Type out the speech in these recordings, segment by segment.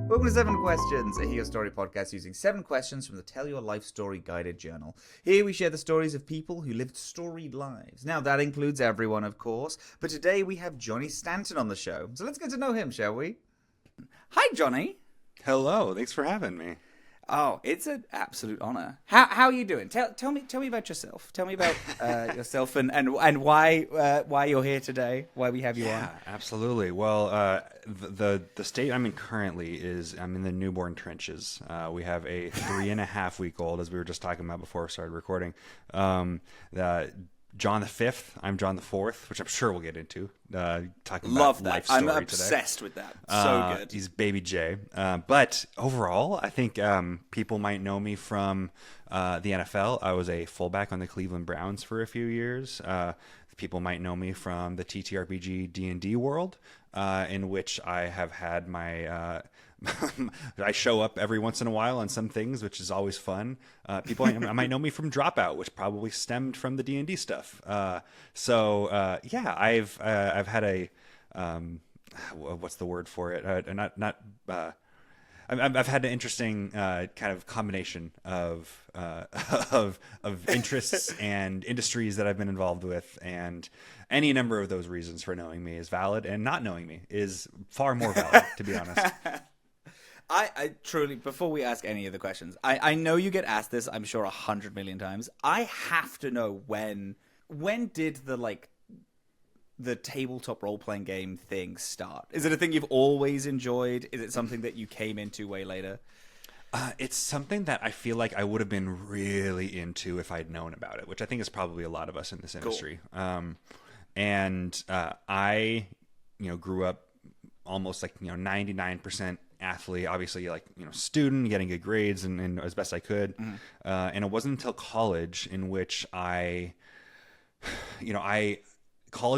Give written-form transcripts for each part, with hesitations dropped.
Welcome to 7 Questions, a Hear Story podcast using 7 questions from the Tell Your Life Story Guided Journal. Here we share the stories of people who lived storied lives. Now, that includes everyone, of course, but today we have Johnny Stanton on the show. So let's get to know him, shall we? Hi, Johnny. Hello, thanks for having me. Oh, it's an absolute honor. How are you doing? Tell me about yourself. Tell me about yourself and why you're here today. Why we have you on. Yeah, absolutely. Well, the state I'm in currently is I'm in the newborn trenches. We have a 3.5-week-old, as we were just talking about before we started recording. John the Fifth. I'm John the Fourth, which I'm sure we'll get into. Talking Love about that. life story I'm obsessed today. with that. So good. He's Baby J. But overall, I think people might know me from the NFL. I was a fullback on the Cleveland Browns for a few years. People might know me from the TTRPG D&D world, in which I have had my... I show up every once in a while on some things, which is always fun. People might know me from Dropout, which probably stemmed from the D&D stuff. Yeah, I've had a what's the word for it? I've had an interesting kind of combination of interests and industries that I've been involved with, and any number of those reasons for knowing me is valid, and not knowing me is far more valid, to be honest. I truly, before we ask any of the questions, I know you get asked this, I'm sure 100 million times. I have to know when did the tabletop role-playing game thing start? Is it a thing you've always enjoyed? Is it something that you came into way later? It's something that I feel like I would have been really into if I'd known about it, which I think is probably a lot of us in this industry. Cool. I grew up almost 99% athlete, obviously student, getting good grades and as best I could. Mm-hmm. And it wasn't until college in which college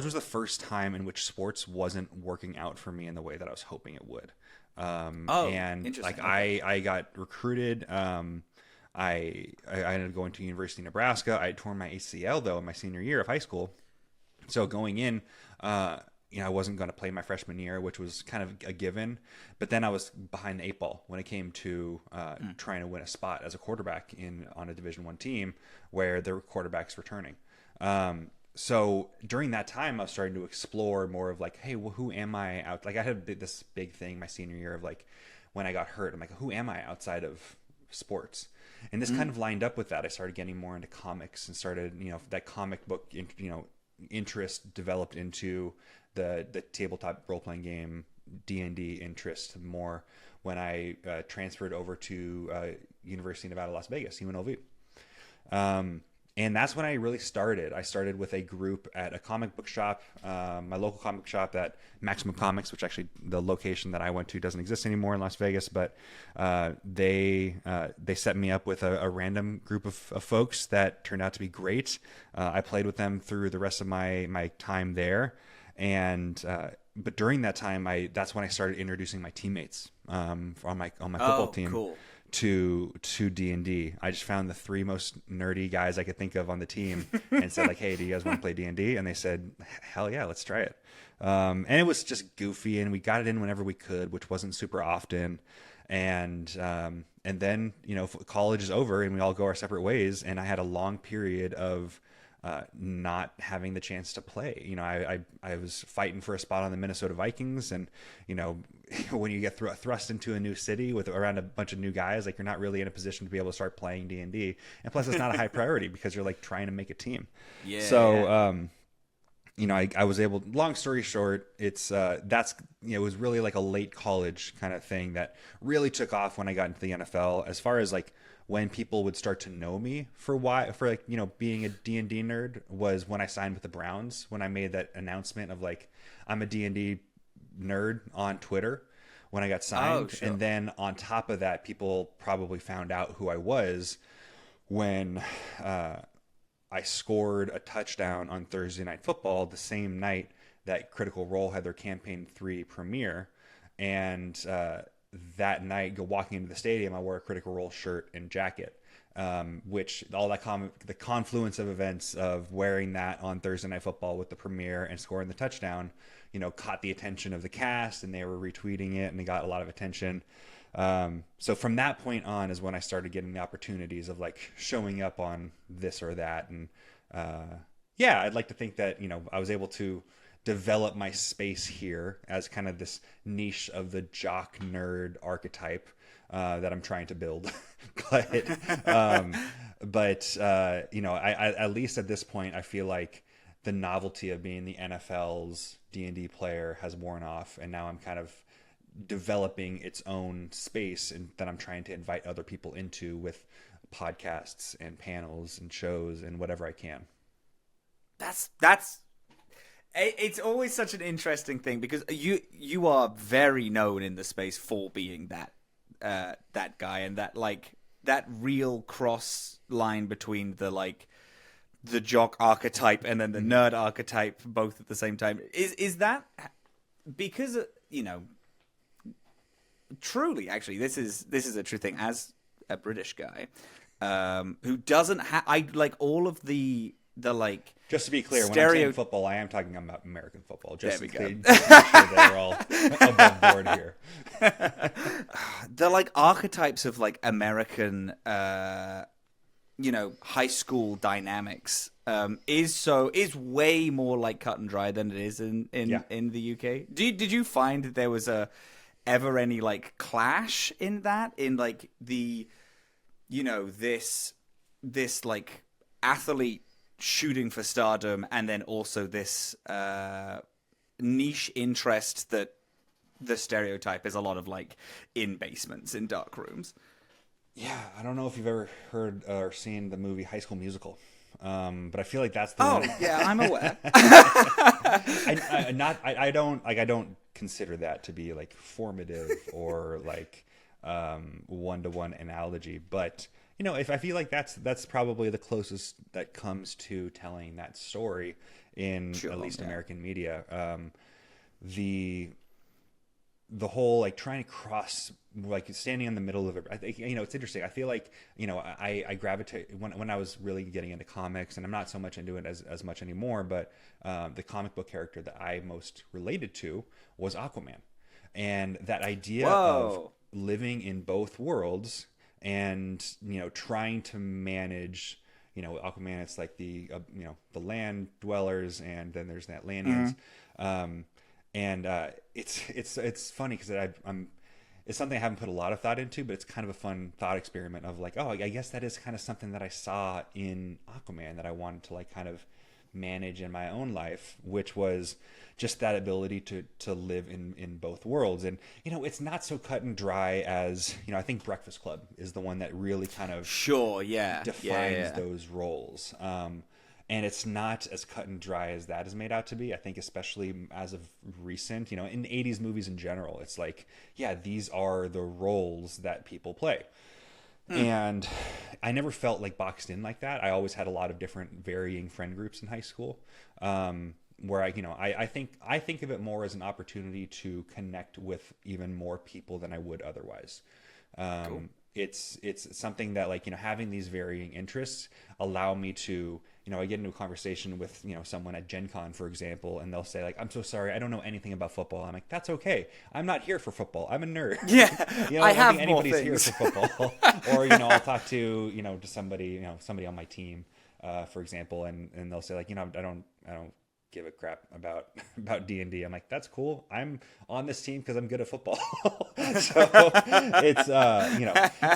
was the first time in which sports wasn't working out for me in the way that I was hoping it would. Interesting. I got recruited. I ended up going to University of Nebraska. I had torn my ACL though in my senior year of high school. So going in, I wasn't going to play my freshman year, which was kind of a given. But then I was behind the 8 ball when it came to trying to win a spot as a quarterback on a Division I team where there were quarterbacks returning. So during that time, I was starting to explore more of hey, well, who am I out? I had this big thing my senior year of when I got hurt, I'm like, who am I outside of sports? And this kind of lined up with that. I started getting more into comics and started, that comic book, interest developed into the tabletop role-playing game D&D interest more when I transferred over to University of Nevada, Las Vegas, UNLV. And that's when I really started. I started with a group at a comic book shop, my local comic shop at Maximum Comics, which actually the location that I went to doesn't exist anymore in Las Vegas, but they set me up with a random group of folks that turned out to be great. I played with them through the rest of my time there. And but during that time, that's when I started introducing my teammates on my football team. Cool. to D&D. I just found the 3 most nerdy guys I could think of on the team and said hey, do you guys want to play D&D? And they said, hell yeah, let's try it. And it was just goofy, and we got it in whenever we could, which wasn't super often. And then, college is over and we all go our separate ways. And I had a long period of not having the chance to play. I was fighting for a spot on the Minnesota Vikings, and when you get thrust into a new city with around a bunch of new guys, you're not really in a position to be able to start playing D&D, and plus it's not a high priority because you're trying to make a team. Yeah. So I was able, long story short, it was really a late college kind of thing that really took off when I got into the NFL. As far as when people would start to know me for being a D&D nerd was when I signed with the Browns, when I made that announcement of I'm a D&D nerd on Twitter when I got signed. Oh, sure. And then on top of that, people probably found out who I was when I scored a touchdown on Thursday Night Football the same night that Critical Role had their Campaign 3 premiere. And that night, walking into the stadium, I wore a Critical Role shirt and jacket, which all that the confluence of events of wearing that on Thursday Night Football with the premiere and scoring the touchdown, caught the attention of the cast, and they were retweeting it, and they got a lot of attention. So from that point on is when I started getting the opportunities of like showing up on this or that. And yeah, I'd like to think that, I was able to develop my space here as kind of this niche of the jock nerd archetype that I'm trying to build. but, I at least at this point, I feel like the novelty of being the NFL's D&D player has worn off. And now I'm kind of developing its own space and that I'm trying to invite other people into with podcasts and panels and shows and whatever I can. It's always such an interesting thing because you are very known in the space for being that guy, and that real cross line between the jock archetype and then the nerd archetype both at the same time. Is that because truly, actually, this is a true thing. As a British guy who doesn't have, all of the just to be clear, when I'm saying football, I am talking about American football. Just to make sure that we're all above board here. The archetypes of American high school dynamics is way more cut and dry than it is in the UK. Did you find that there was ever any clash in that, in the this athlete shooting for stardom, and then also this niche interest that the stereotype is a lot of in basements, in dark rooms? Yeah, I don't know if you've ever heard or seen the movie High School Musical, but I feel like that's the one. Oh, yeah, I'm aware. I don't consider that to be formative or one-to-one analogy, but if I feel like that's probably the closest that comes to telling that story in at least American media. The whole trying to cross, standing in the middle of it. I think it's interesting. I feel like I gravitate when I was really getting into comics, and I'm not so much into it as much anymore. But the comic book character that I most related to was Aquaman, and that idea of living in both worlds and trying to manage. Aquaman, it's the the land dwellers, and then there's the Atlanteans. And it's funny because it's something I haven't put a lot of thought into, but it's kind of a fun thought experiment of I guess that is kind of something that I saw in Aquaman that I wanted to kind of manage in my own life, which was just that ability to live in both worlds. And it's not so cut and dry as I think Breakfast Club is the one that really kind of defines those roles. And it's not as cut and dry as that is made out to be. I think especially as of recent, in 80s movies in general, it's these are the roles that people play. And I never felt boxed in like that. I always had a lot of different varying friend groups in high school, where I think of it more as an opportunity to connect with even more people than I would otherwise. Cool. It's something that having these varying interests allow me to I get into a conversation with someone at Gen Con, for example, and they'll say I'm so sorry, I don't know anything about football. I'm that's okay, I'm not here for football, I'm a nerd. I have think more anybody's things here for football. Or I'll talk to to somebody somebody on my team, for example, and they'll say I don't give a crap about D&D. I'm that's cool. I'm on this team because I'm good at football. So it's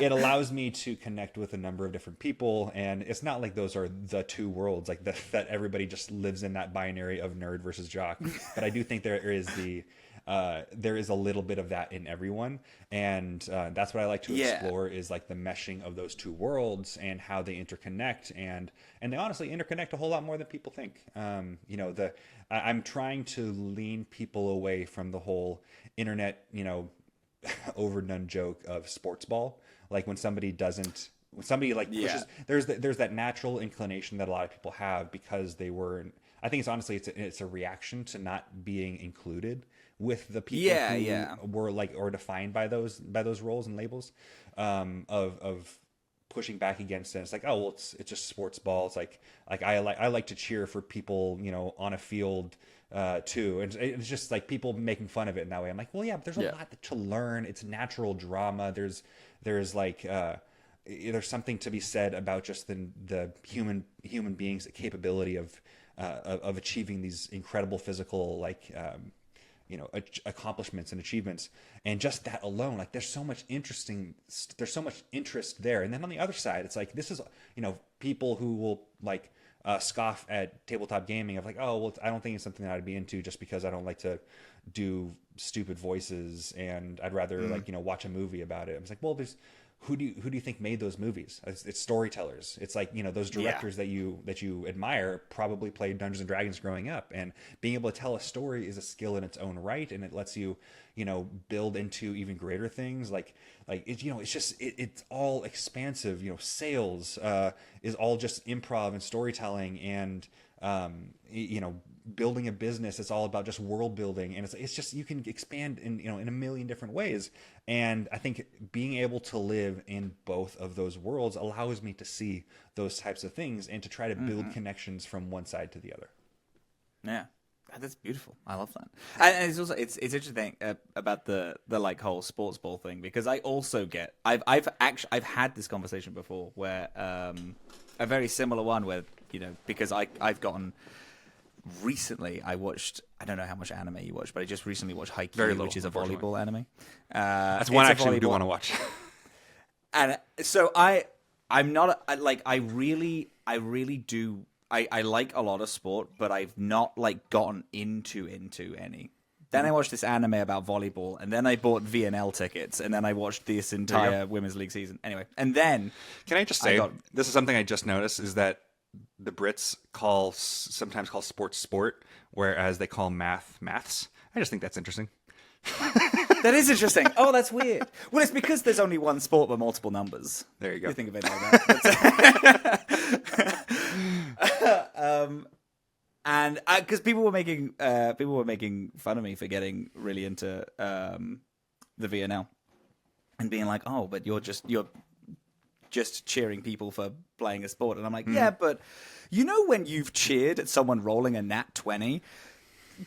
it allows me to connect with a number of different people, and it's not those are the two worlds that everybody just lives in that binary of nerd versus jock. But I do think there is a little bit of that in everyone, and that's what I like to explore is the meshing of those two worlds and how they interconnect, and they honestly interconnect a whole lot more than people think. I'm trying to lean people away from the whole internet overdone joke of sports ball, when somebody pushes, there's that natural inclination that a lot of people have because they were, I think it's a reaction to not being included with the people who were or defined by those roles and labels, of pushing back against it. It's it's just sports ball. It's I like to cheer for people on a field too, and it's just like people making fun of it in that way. I'm like, well, yeah, but there's a lot to learn. It's natural drama. There's like there's something to be said about just the human being's capability of achieving these incredible physical accomplishments and achievements, and just that alone, like there's so much interest there. And then on the other side, it's like this is people who will like scoff at tabletop gaming of like, oh well, I don't think it's something that I'd be into just because I don't like to do stupid voices and I'd rather watch a movie about it. I was like, well, there's who do you think made those movies? It's storytellers. It's like, those directors that you admire probably played Dungeons and Dragons growing up, and being able to tell a story is a skill in its own right, and it lets you build into even greater things. It's all expansive. Sales is all just improv and storytelling, and building a business, it's all about just world building, and it's just, you can expand in a million different ways. And I think being able to live in both of those worlds allows me to see those types of things and to try to build connections from one side to the other. Yeah, that's beautiful. I love that. And it's also it's interesting about the like whole sports ball thing, because I also get I've had this conversation before where a very similar one where because I've gotten. Recently, I watched, I don't know how much anime you watch, but I just recently watched Haikyuu, which is a volleyball anime. That's one actually we do want to watch. And so I really do, I like a lot of sport, but I've not like gotten into any. Then I watched this anime about volleyball, and then I bought VNL tickets, and then I watched this entire Women's League season. Anyway, and then... Can I just say, this is something I just noticed, is that the Brits sometimes call sports sport, whereas they call maths. I just think that's interesting. That is interesting. Oh, that's weird. Well, it's because there's only one sport but multiple numbers. There you go. You think of it like that. And because people were making fun of me for getting really into the VNL and being like, oh, but you're just cheering people for playing a sport. And I'm like, yeah, but when you've cheered at someone rolling a nat 20,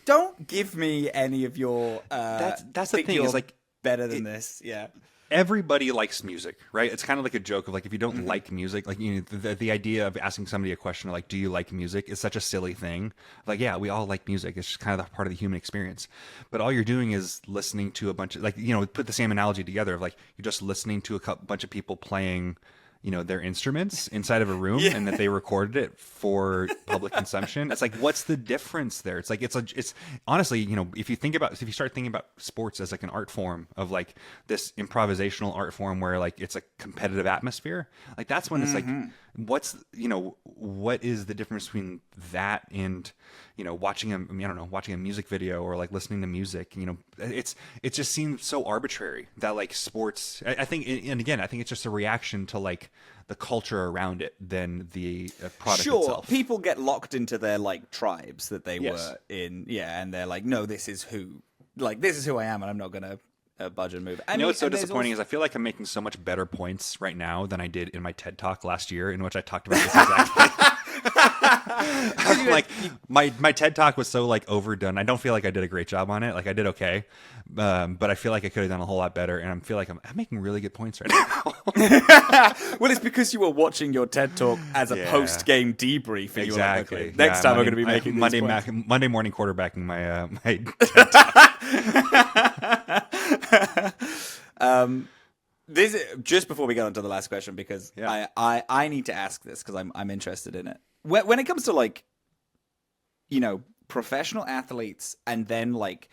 don't give me any of your that's the thing, is like better than this. Yeah, everybody likes music, right? It's kind of like a joke of like, if you don't like music, like the idea of asking somebody a question like, do you like music, is such a silly thing. Like, yeah, we all like music, it's just kind of part of the human experience. But all you're doing is listening to a bunch of put the same analogy together of like, you're just listening to a bunch of people playing their instruments inside of a room, and that they recorded it for public consumption. It's like, what's the difference there? It's like, it's honestly, if you start thinking about sports as like an art form of like this improvisational art form where like it's a competitive atmosphere, like that's when it's like, what is the difference between that and watching a music video or like listening to music? It just seems so arbitrary that like sports, I think it's just a reaction to like the culture around it than the product itself. People get locked into their like tribes that they were in, and they're like, no, this is who I am, and I'm not gonna budge and move. What's so disappointing is I feel like I'm making so much better points right now than I did in my TED Talk last year, in which I talked about this exactly. Like my TED Talk was so like overdone. I don't feel like I did a great job on it. Like I did okay, but I feel like I could have done a whole lot better. And I feel like I'm making really good points right now. Well, it's because you were watching your TED Talk as a post-game debrief. And Exactly. You were like, okay, next time I'm going to be making Monday morning quarterbacking my TED Talk. This is, just before we get on to the last question, because I need to ask this because I'm interested in it. When it comes to like, professional athletes and then like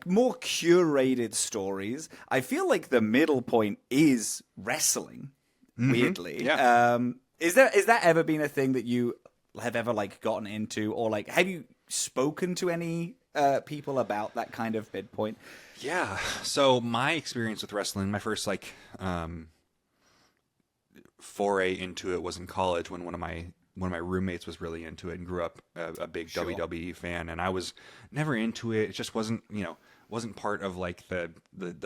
more curated stories, I feel like the middle point is wrestling. Weirdly, is that ever been a thing that you have ever like gotten into, or like have you spoken to any people about that kind of midpoint? Yeah. So my experience with wrestling, my first like foray into it was in college when one of my roommates was really into it and grew up a big WWE fan, and I was never into it. It just wasn't, wasn't part of like the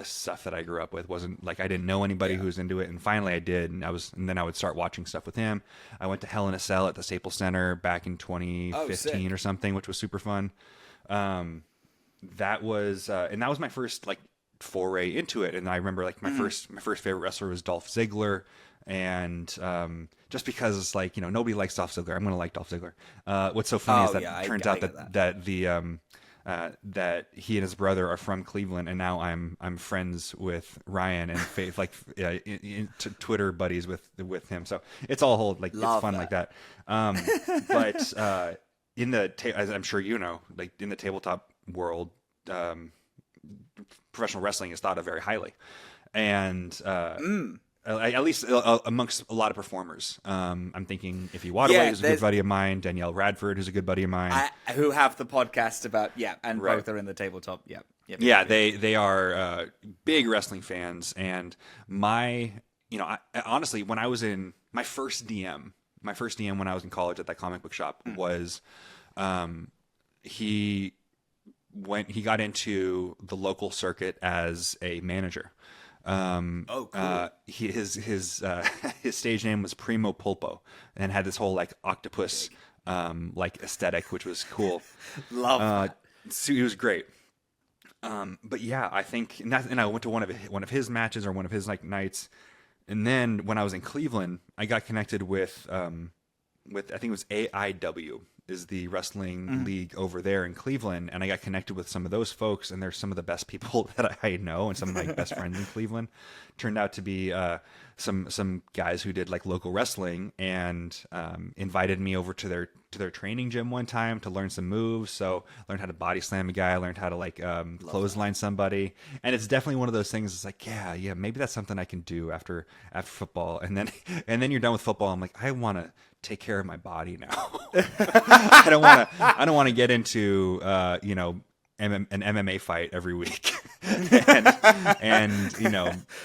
stuff that I grew up with. Wasn't like I didn't know anybody who was into it, and finally I did, and then I would start watching stuff with him. I went to Hell in a Cell at the Staples Center back in 2015 or something, which was super fun. That was and that was my first like foray into it, and I remember like my first favorite wrestler was Dolph Ziggler. And just because it's like, nobody likes Dolph Ziggler, I'm going to like Dolph Ziggler. What's so funny is that it turns out that he and his brother are from Cleveland, and now I'm friends with Ryan and Faith, like Twitter buddies with him. So it's all whole like it's fun like that. But as I'm sure like in the tabletop world, professional wrestling is thought of very highly, and at least amongst a lot of performers. I'm thinking Ify Wadaway, who's a good buddy of mine, Danielle Radford, who's a good buddy of mine. Who have the podcast about, and right. Both are in the tabletop, they are big wrestling fans, and I honestly, when I was in my first DM when I was in college at that comic book shop was, he got into the local circuit as a manager. Cool. His stage name was Primo Pulpo, and had this whole like octopus like aesthetic, which was cool. Love that. So it was great. But yeah, I think, and I went to one of his matches or one of his like nights, and then when I was in Cleveland, I got connected with I think it was AIW. Is the wrestling league over there in Cleveland, and I got connected with some of those folks, and they're some of the best people that I know, and some of my best friends in Cleveland. Turned out to be some guys who did like local wrestling, and invited me over to their training gym one time to learn some moves. So learned how to body slam a guy, learned how to like clothesline somebody, and it's definitely one of those things. It's like yeah, maybe that's something I can do after football, and then you're done with football. I'm like, I want to take care of my body now. I don't want to get into an MMA fight every week. and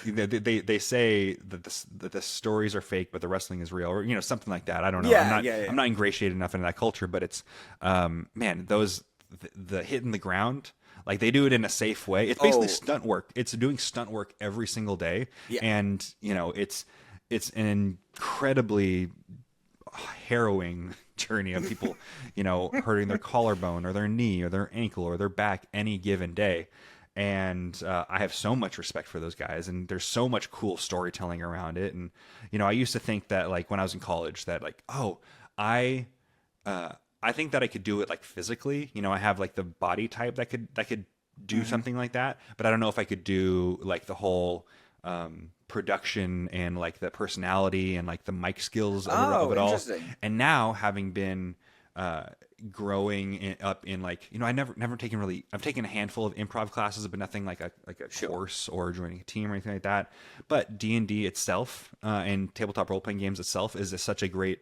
they say that the stories are fake, but the wrestling is real, or something like that. I don't know. I'm not ingratiated enough into that culture, but it's the hitting the ground. Like they do it in a safe way. It's basically stunt work. It's doing stunt work every single day, and it's an incredibly harrowing journey of people, hurting their collarbone or their knee or their ankle or their back any given day. And I have so much respect for those guys, and there's so much cool storytelling around it. And I used to think that like when I was in college that like, I think that I could do it like physically. I have like the body type that could do something like that, but I don't know if I could do like the whole production and like the personality and like the mic skills of it all. And now having been growing up in like, I've taken a handful of improv classes, but nothing like a course or joining a team or anything like that. But D&D itself and tabletop role-playing games itself is such a great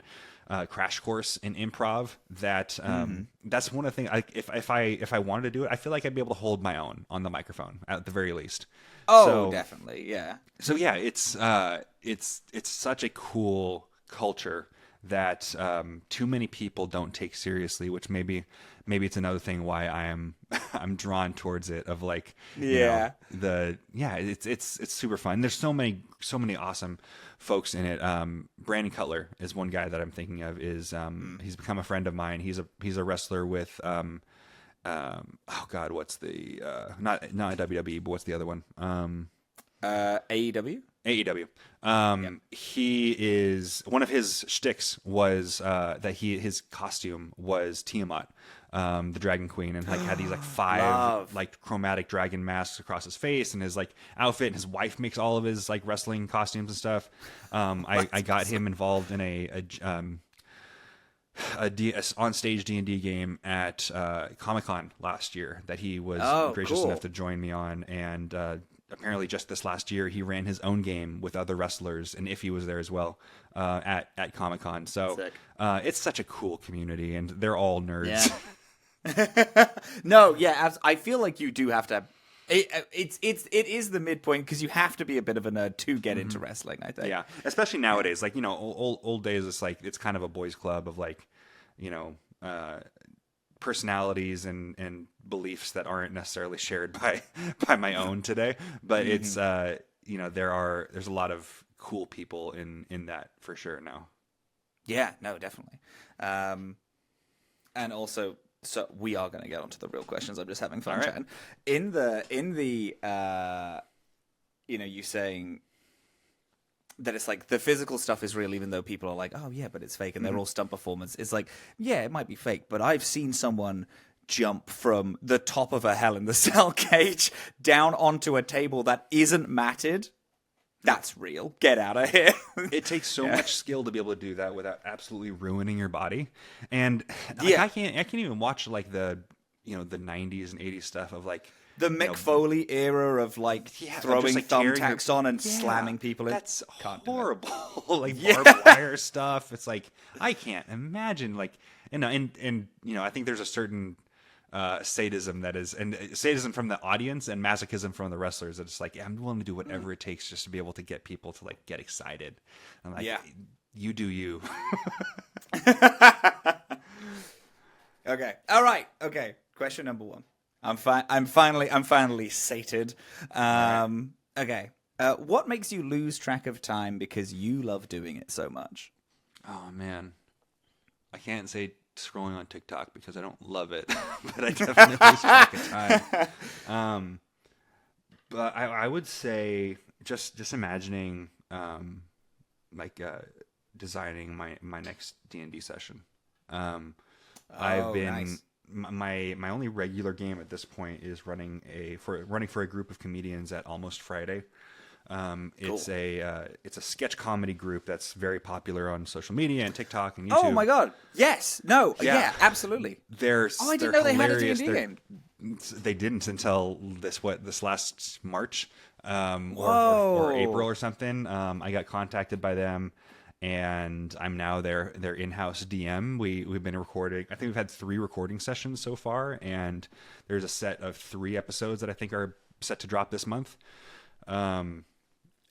crash course in improv that that's one of the things. If I wanted to do it, I feel like I'd be able to hold my own on the microphone at the very least. Definitely, yeah. So yeah, it's such a cool culture that too many people don't take seriously, which maybe it's another thing why I'm drawn towards it. Of like, it's super fun. There's so many awesome folks in it. Brandon Cutler is one guy that I'm thinking of. Is he's become a friend of mine. He's a wrestler with what's the not WWE, but what's the other one? AEW. He is, one of his shticks was that his costume was Tiamat, the Dragon Queen, and like had these like 5 like chromatic dragon masks across his face, and his like outfit, and his wife makes all of his like wrestling costumes and stuff. I got him involved in a on-stage D&D game at Comic-Con last year that he was gracious enough to join me on, and apparently just this last year he ran his own game with other wrestlers, and Ify was there as well at Comic-Con. So it's such a cool community, and they're all nerds. No, I feel like you do have to. It is the midpoint, because you have to be a bit of a nerd to get into wrestling, I think. Yeah, especially nowadays. Like, old days, it's like it's kind of a boys' club of like, personalities and beliefs that aren't necessarily shared by my own today. But it's there's a lot of cool people in that for sure now. Yeah, no, definitely. And also, so we are going to get onto the real questions. I'm just having fun chatting. In the you saying that it's like the physical stuff is real, even though people are like, oh yeah, but it's fake, and they're all stunt performance. It's like, yeah, it might be fake, but I've seen someone jump from the top of a Hell in the Cell cage down onto a table that isn't matted. That's real. Get out of here. It takes so much skill to be able to do that without absolutely ruining your body. And like, I can't even watch like the 90s and 80s stuff of like the Mick Foley era of like throwing just, like, thumbtacks on and slamming people in. That's horrible. Like barbed wire stuff. It's like I can't imagine like and I think there's a certain sadism that is, and sadism from the audience and masochism from the wrestlers. It's like, I'm willing to do whatever it takes just to be able to get people to like get excited. I'm like, you do you. Okay. All right. Okay. Question number 1. I'm finally sated. Okay. What makes you lose track of time because you love doing it so much? Oh man, I can't say scrolling on TikTok because I don't love it, but I definitely lose track of time. But I would say just imagining designing my next D&D session. I've been nice. My only regular game at this point is running for a group of comedians at Almost Friday. It's a sketch comedy group that's very popular on social media and TikTok and YouTube. Oh my god! Yes, no, yeah, absolutely. I didn't know they had a D&D game. They didn't until this last March or April or something. I got contacted by them, and I'm now their in-house DM. We've been recording. I think we've had 3 recording sessions so far, and there's a set of 3 episodes that I think are set to drop this month.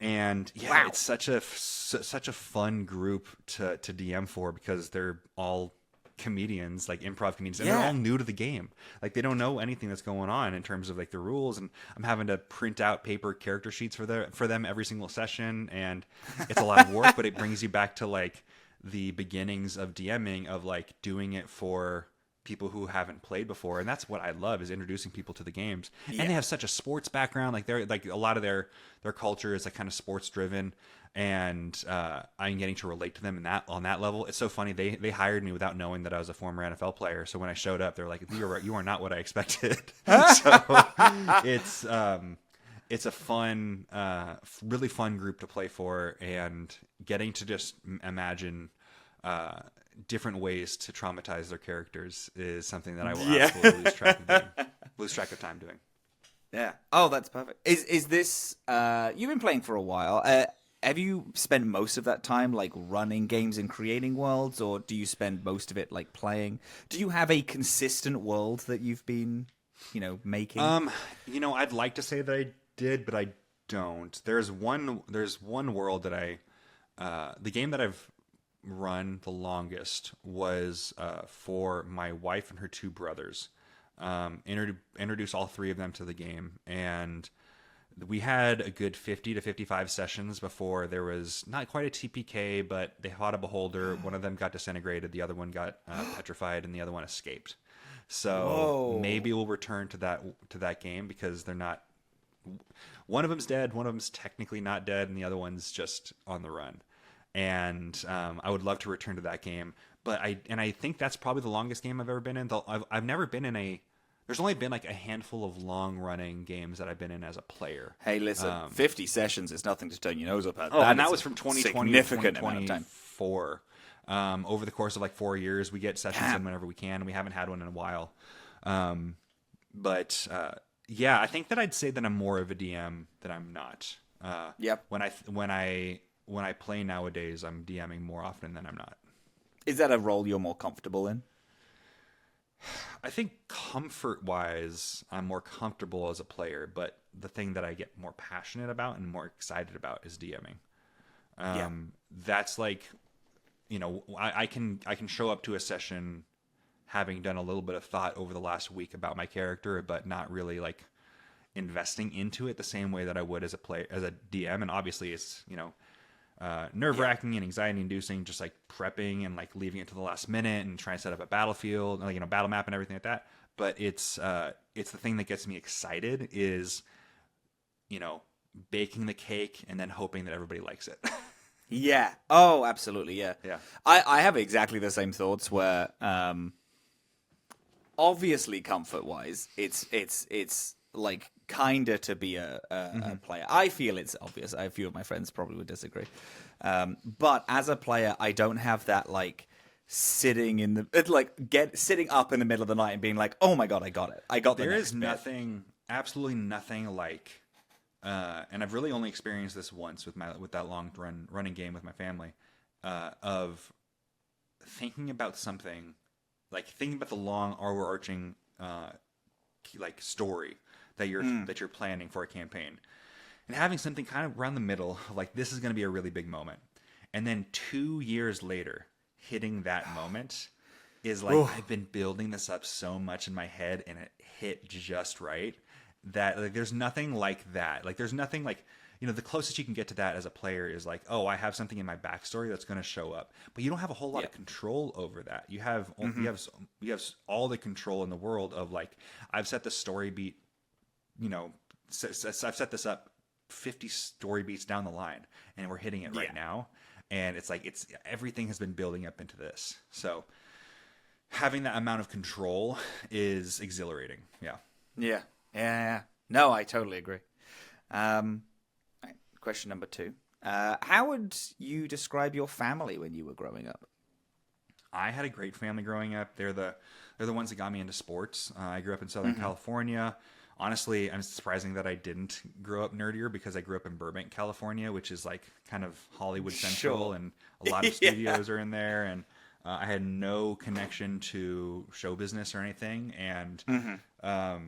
It's such a fun group to DM for because they're all comedians, like improv comedians, and they're all new to the game. Like they don't know anything that's going on in terms of like the rules, and I'm having to print out paper character sheets for them every single session, and it's a lot of work, but it brings you back to like the beginnings of DMing, of like doing it for people who haven't played before, and that's what I love, is introducing people to the games. And they have such a sports background, like they're like a lot of their culture is like kind of sports driven, and I'm getting to relate to them on that level. It's so funny, they hired me without knowing that I was a former NFL player, so when I showed up, they're like, you are not what I expected. So it's a fun, really fun group to play for, and getting to just imagine different ways to traumatize their characters is something that I will absolutely lose track of time doing. Yeah. Oh, that's perfect. Is this you've been playing for a while? Have you spent most of that time like running games and creating worlds, or do you spend most of it like playing? Do you have a consistent world that you've been, making? I'd like to say that I did, but I don't. There's one world that the game that I've run the longest was for my wife and her 2 brothers. Introduce all 3 of them to the game, and we had a good 50 to 55 sessions before there was not quite a TPK, but they fought a beholder. One of them got disintegrated, the other one got petrified, and the other one escaped. So maybe we'll return to that game, because they're not. One of them's dead, one of them's technically not dead, and the other one's just on the run. And I would love to return to that game, but I think that's probably the longest game I've ever been in. I've never been in there's only been like a handful of long running games that I've been in as a player. Hey, listen, 50 sessions is nothing to turn your nose up at. And that was from 2020 to significant amount of time. 2024. Over the course of like 4 years, we get sessions in whenever we can, and we haven't had one in a while. But I think that I'd say that I'm more of a DM than I'm not. When I play nowadays, I'm DMing more often than I'm not. Is that a role you're more comfortable in? I think comfort-wise, I'm more comfortable as a player, but the thing that I get more passionate about and more excited about is DMing. That's like, I can show up to a session having done a little bit of thought over the last week about my character, but not really like investing into it the same way that I would as a DM. And obviously it's, nerve-wracking and anxiety-inducing, just like prepping and like leaving it to the last minute and trying to set up a battlefield, battle map and everything like that. But it's the thing that gets me excited is, baking the cake and then hoping that everybody likes it. Yeah. Oh, absolutely. Yeah. Yeah. I have exactly the same thoughts where, obviously comfort wise, it's like kinda to be a player. I feel it's obvious. A few of my friends probably would disagree. But as a player, I don't have that like sitting up in the middle of the night and being like, oh my God, I got it. I got the There next is bit. nothing, absolutely nothing like, and I've really only experienced this once with that long running game with my family, of thinking about something, like thinking about the long overarching like story that you're planning for a campaign, and having something kind of around the middle of like, this is going to be a really big moment, and then 2 years later hitting that moment is like, I've been building this up so much in my head and it hit just right that like there's nothing like that. Like there's nothing like, the closest you can get to that as a player is like, oh, I have something in my backstory that's going to show up, but you don't have a whole lot of control over that. You have you have all the control in the world of like, I've set the story beat, I've set this up 50 story beats down the line and we're hitting it right now. And it's like, everything has been building up into this. So having that amount of control is exhilarating. Yeah. Yeah. Yeah. No, I totally agree. Question number 2. How would you describe your family when you were growing up? I had a great family growing up. They're the ones that got me into sports. I grew up in Southern California. Honestly, I'm surprising that I didn't grow up nerdier because I grew up in Burbank, California, which is like kind of Hollywood Central, and a lot of studios are in there. And I had no connection to show business or anything. And both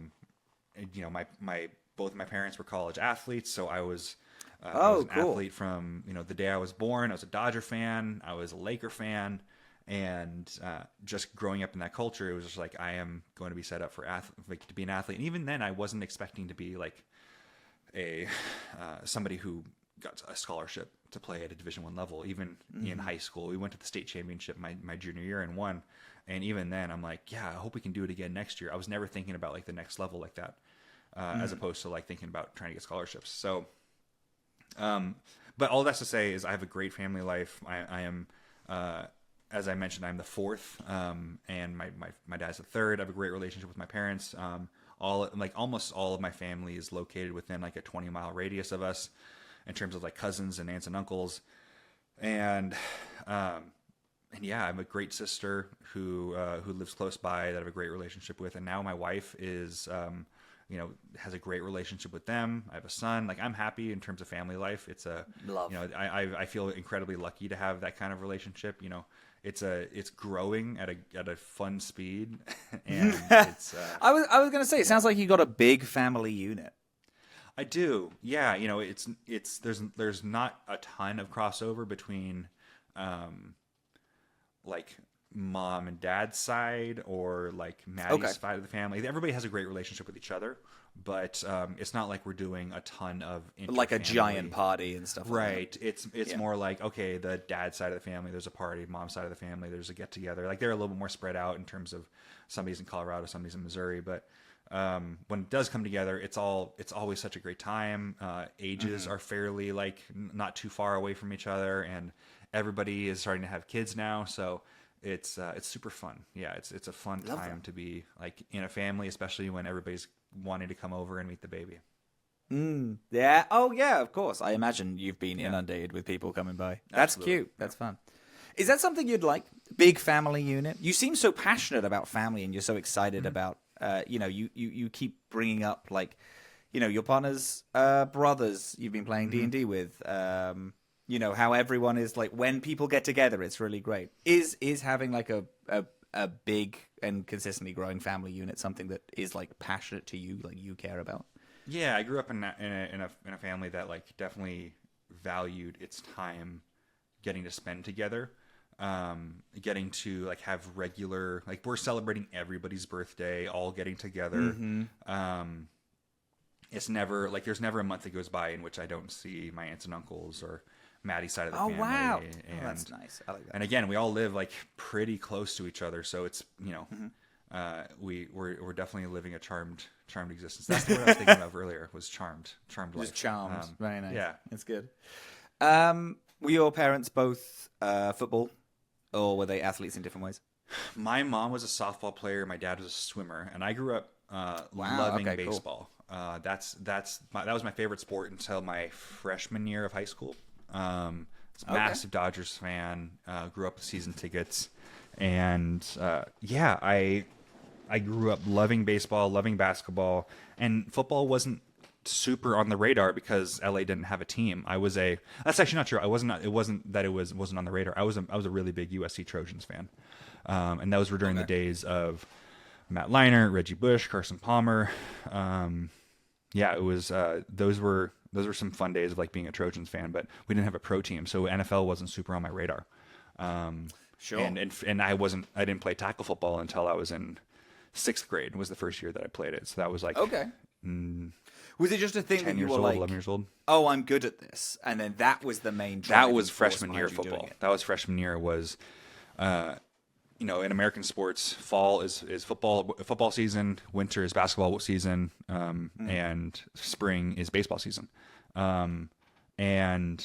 of my parents were college athletes, so I was an athlete from the day I was born. I was a Dodger fan. I was a Laker fan. And just growing up in that culture, it was just like, I am going to be set up for to be an athlete. And even then, I wasn't expecting to be like somebody who got a scholarship to play at a Division I level. Even in high school, we went to the state championship my junior year and won. And even then, I'm like, yeah, I hope we can do it again next year. I was never thinking about like the next level like that, as opposed to like thinking about trying to get scholarships. So, but all that's to say is I have a great family life. I am. As I mentioned, I'm the fourth, and my dad's the third. I have a great relationship with my parents. Almost all of my family is located within like a 20-mile radius of us, in terms of like cousins and aunts and uncles. And yeah, I have a great sister who lives close by that I have a great relationship with, and now my wife is has a great relationship with them. I have a son. Like, I'm happy in terms of family life. It's love. I feel incredibly lucky to have that kind of relationship. It's growing at a fun speed, and it's. I was gonna say, it sounds like you got a big family unit. I do, yeah. There's not a ton of crossover between, like mom and dad's side or like Maddie's side of the family. Everybody has a great relationship with each other, but it's not like we're doing a ton of like a giant party and stuff. Right. Like it's more like, okay, the dad's side of the family, there's a party. Mom's side of the family, there's a get together. Like, they're a little bit more spread out in terms of somebody's in Colorado, somebody's in Missouri, but when it does come together, it's always such a great time. Ages are fairly like not too far away from each other, and everybody is starting to have kids now, so it's super fun. Yeah, it's a fun time to be like in a family, especially when everybody's wanting to come over and meet the baby. Yeah. Oh, yeah. Of course. I imagine you've been inundated with people coming by. That's Absolutely. cute. That's fun. Is that something you'd like? Big family unit. You seem so passionate about family, and you're so excited about. You keep bringing up like, your partner's brothers. You've been playing D&D with. How everyone is like, when people get together, it's really great. Is having like a big and consistently growing family unit something that is like passionate to you, like you care about? Yeah, I grew up in a family that like definitely valued its time getting to spend together. getting to like have regular, like we're celebrating everybody's birthday, all getting together. It's never like there's never a month that goes by in which I don't see my aunts and uncles or Maddie's side of the family. Wow. And, That's nice. I like that. And again, we all live like pretty close to each other, so it's we're definitely living a charmed existence. That's what I was thinking of earlier was charmed life. Just charmed. Very nice. Yeah, it's good. Were your parents both football, or were they athletes in different ways? My mom was a softball player. My dad was a swimmer, and I grew up loving baseball. Cool. That was my favorite sport until my freshman year of high school. Massive Dodgers fan. Grew up with season tickets, and I grew up loving baseball, loving basketball, and football wasn't super on the radar because LA didn't have a team. That's actually not true. It wasn't on the radar. I was a really big USC Trojans fan. And those were during the days of Matt Leinart, Reggie Bush, Carson Palmer. It was those were some fun days of like being a Trojans fan, but we didn't have a pro team, so NFL wasn't super on my radar. Sure. And I didn't play tackle football until I was in 6th grade. Was the first year that I played it. So that was like was it just a thing that you were like 11 years old? Oh, I'm good at this, and then that was the main driving that was force freshman year behind you doing football. it? That was freshman year was in American sports, fall is football season, winter is basketball season, and spring is baseball season. And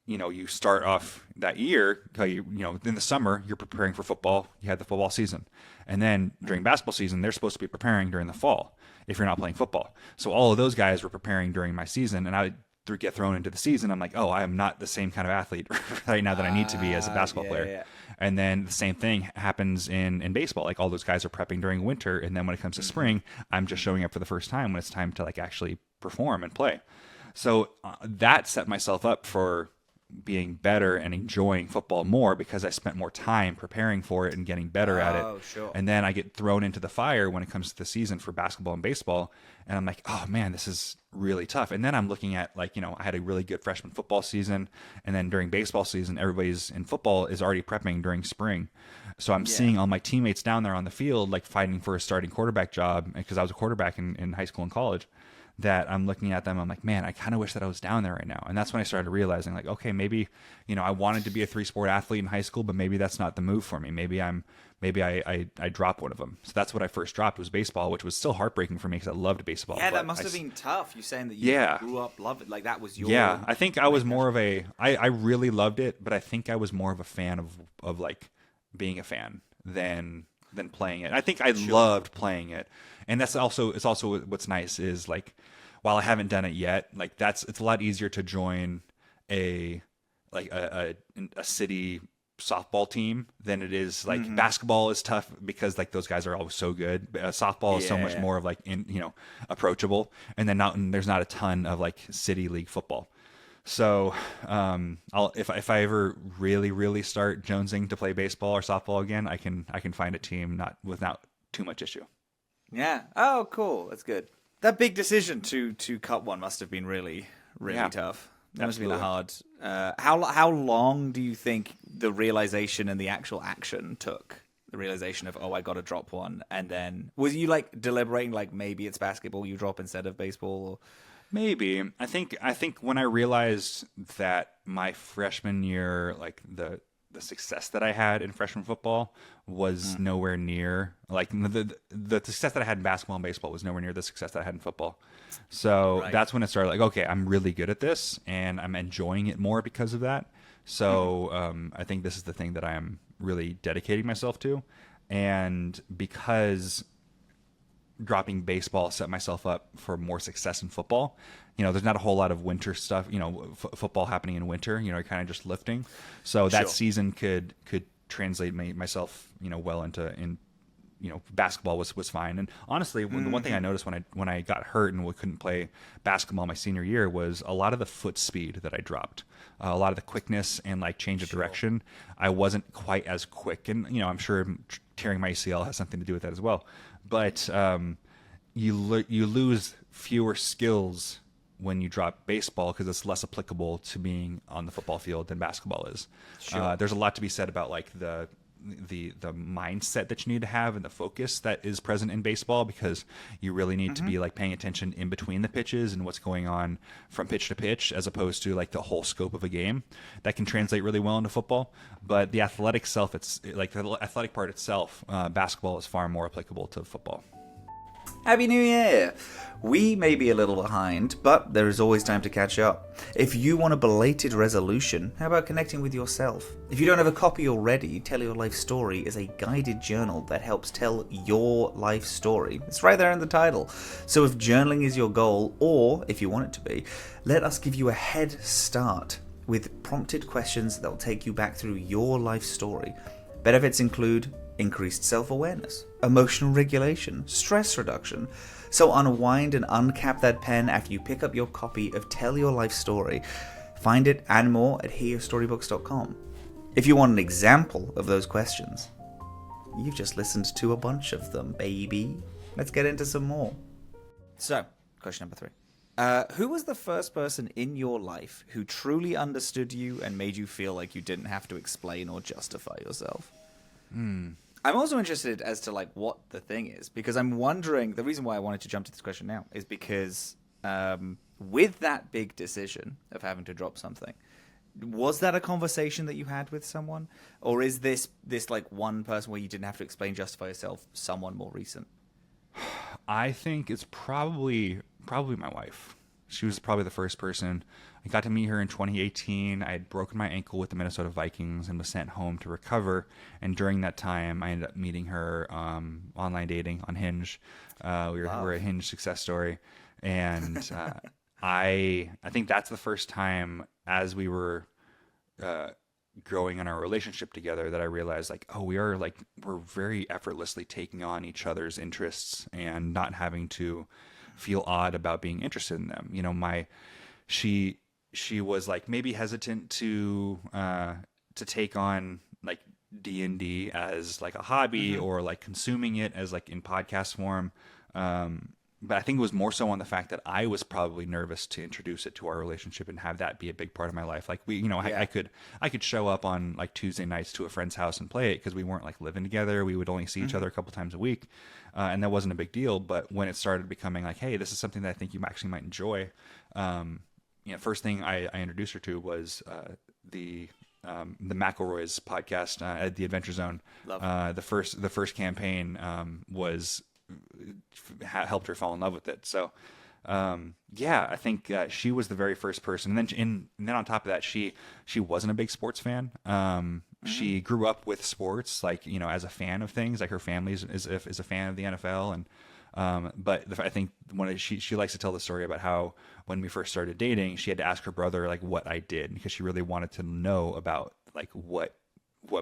you start off that year, in the summer, you're preparing for football. You had the football season. And then during basketball season, they're supposed to be preparing during the fall if you're not playing football. So all of those guys were preparing during my season, and I would get thrown into the season. I'm like, oh, I am not the same kind of athlete right now that I need to be as a basketball player. Yeah. And then the same thing happens in baseball. Like all those guys are prepping during winter, and then when it comes to spring, I'm just showing up for the first time when it's time to like actually perform and play. So that set myself up for being better and enjoying football more because I spent more time preparing for it and getting better at it. Sure. And then I get thrown into the fire when it comes to the season for basketball and baseball. And I'm like, oh man, this is really tough. And then I'm looking at I had a really good freshman football season. And then during baseball season, everybody's in football is already prepping during spring. So I'm seeing all my teammates down there on the field, like fighting for a starting quarterback job because I was a quarterback in high school and college. That I'm looking at them, I'm like, man, I kind of wish that I was down there right now. And that's when I started realizing, like, okay, maybe, I wanted to be a 3-sport athlete in high school, but maybe that's not the move for me. Maybe I drop one of them. So that's what I first dropped was baseball, which was still heartbreaking for me because I loved baseball. Yeah, that must have been tough. You saying that you grew up loving it, like that was your. Yeah, I think I was more of I really loved it, but I think I was more of a fan of like being a fan than playing it. I think I loved playing it. And it's also what's nice is like, while I haven't done it yet, like it's a lot easier to join a city softball team than it is like basketball is tough because like those guys are always so good. Softball is so much more of like approachable, and then there's not a ton of like city league football. So if I ever really start jonesing to play baseball or softball again, I can find a team without too much issue. Yeah. Oh, cool. That's good. That big decision to cut one must have been really tough. That must have been a hard. How long do you think the realization and the actual action took? The realization of, oh, I got to drop one, and then was you like deliberating, like maybe it's basketball you drop instead of baseball? Or... Maybe. I think when I realized that my freshman year, like the success that I had in freshman football was nowhere near, like the success that I had in basketball and baseball was nowhere near the success that I had in football. So that's when it started like, okay, I'm really good at this and I'm enjoying it more because of that. So I think this is the thing that I am really dedicating myself to. And because dropping baseball set myself up for more success in football. There's not a whole lot of winter stuff, football happening in winter, kind of just lifting. So that season could translate myself, well into basketball was fine. And honestly, the one thing I noticed when I got hurt and couldn't play basketball my senior year was a lot of the foot speed that I dropped, a lot of the quickness and like change of direction. I wasn't quite as quick, and I'm sure tearing my ACL has something to do with that as well. But you lose fewer skills when you drop baseball because it's less applicable to being on the football field than basketball is. Sure. There's a lot to be said about like the mindset that you need to have and the focus that is present in baseball, because you really need to be like paying attention in between the pitches and what's going on from pitch to pitch, as opposed to like the whole scope of a game. That can translate really well into football, but the athletic self, it's like the athletic part itself, basketball is far more applicable to football. Happy New Year! We may be a little behind, but there is always time to catch up. If you want a belated resolution, how about connecting with yourself? If you don't have a copy already, Tell Your Life Story is a guided journal that helps tell your life story. It's right there in the title. So if journaling is your goal, or if you want it to be, let us give you a head start with prompted questions that will take you back through your life story. Benefits include increased self-awareness, emotional regulation, stress reduction. So unwind and uncap that pen after you pick up your copy of Tell Your Life Story. Find it and more at hearstorybooks.com. If you want an example of those questions, you've just listened to a bunch of them, baby. Let's get into some more. So, question number 3. Who was the first person in your life who truly understood you and made you feel like you didn't have to explain or justify yourself? I'm also interested as to like what the thing is, because I'm wondering, the reason why I wanted to jump to this question now is because with that big decision of having to drop something, was that a conversation that you had with someone, or is this like one person where you didn't have to explain, justify yourself, someone more recent? I think it's probably my wife. She was probably the first person. I got to meet her in 2018. I had broken my ankle with the Minnesota Vikings and was sent home to recover. And during that time, I ended up meeting her online dating on Hinge. We're a Hinge success story. And I think that's the first time, as we were growing in our relationship together, that I realized like, oh, we're very effortlessly taking on each other's interests and not having to feel odd about being interested in them. You know, she was like maybe hesitant to take on like D&D as like a hobby or like consuming it as like in podcast form. But I think it was more so on the fact that I was probably nervous to introduce it to our relationship and have that be a big part of my life. Like I could show up on like Tuesday nights to a friend's house and play it because we weren't like living together. We would only see each other a couple times a week. And that wasn't a big deal. But when it started becoming like, hey, this is something that I think you actually might enjoy. First thing I introduced her to was the McElroy's podcast at the Adventure Zone. The first campaign was helped her fall in love with it. So I think she was the very first person. And then on top of that, she wasn't a big sports fan. She grew up with sports, like, you know, as a fan of things. Like her family is a fan of the NFL, and but I think she likes to tell the story about how when we first started dating, she had to ask her brother like what I did, because she really wanted to know about like what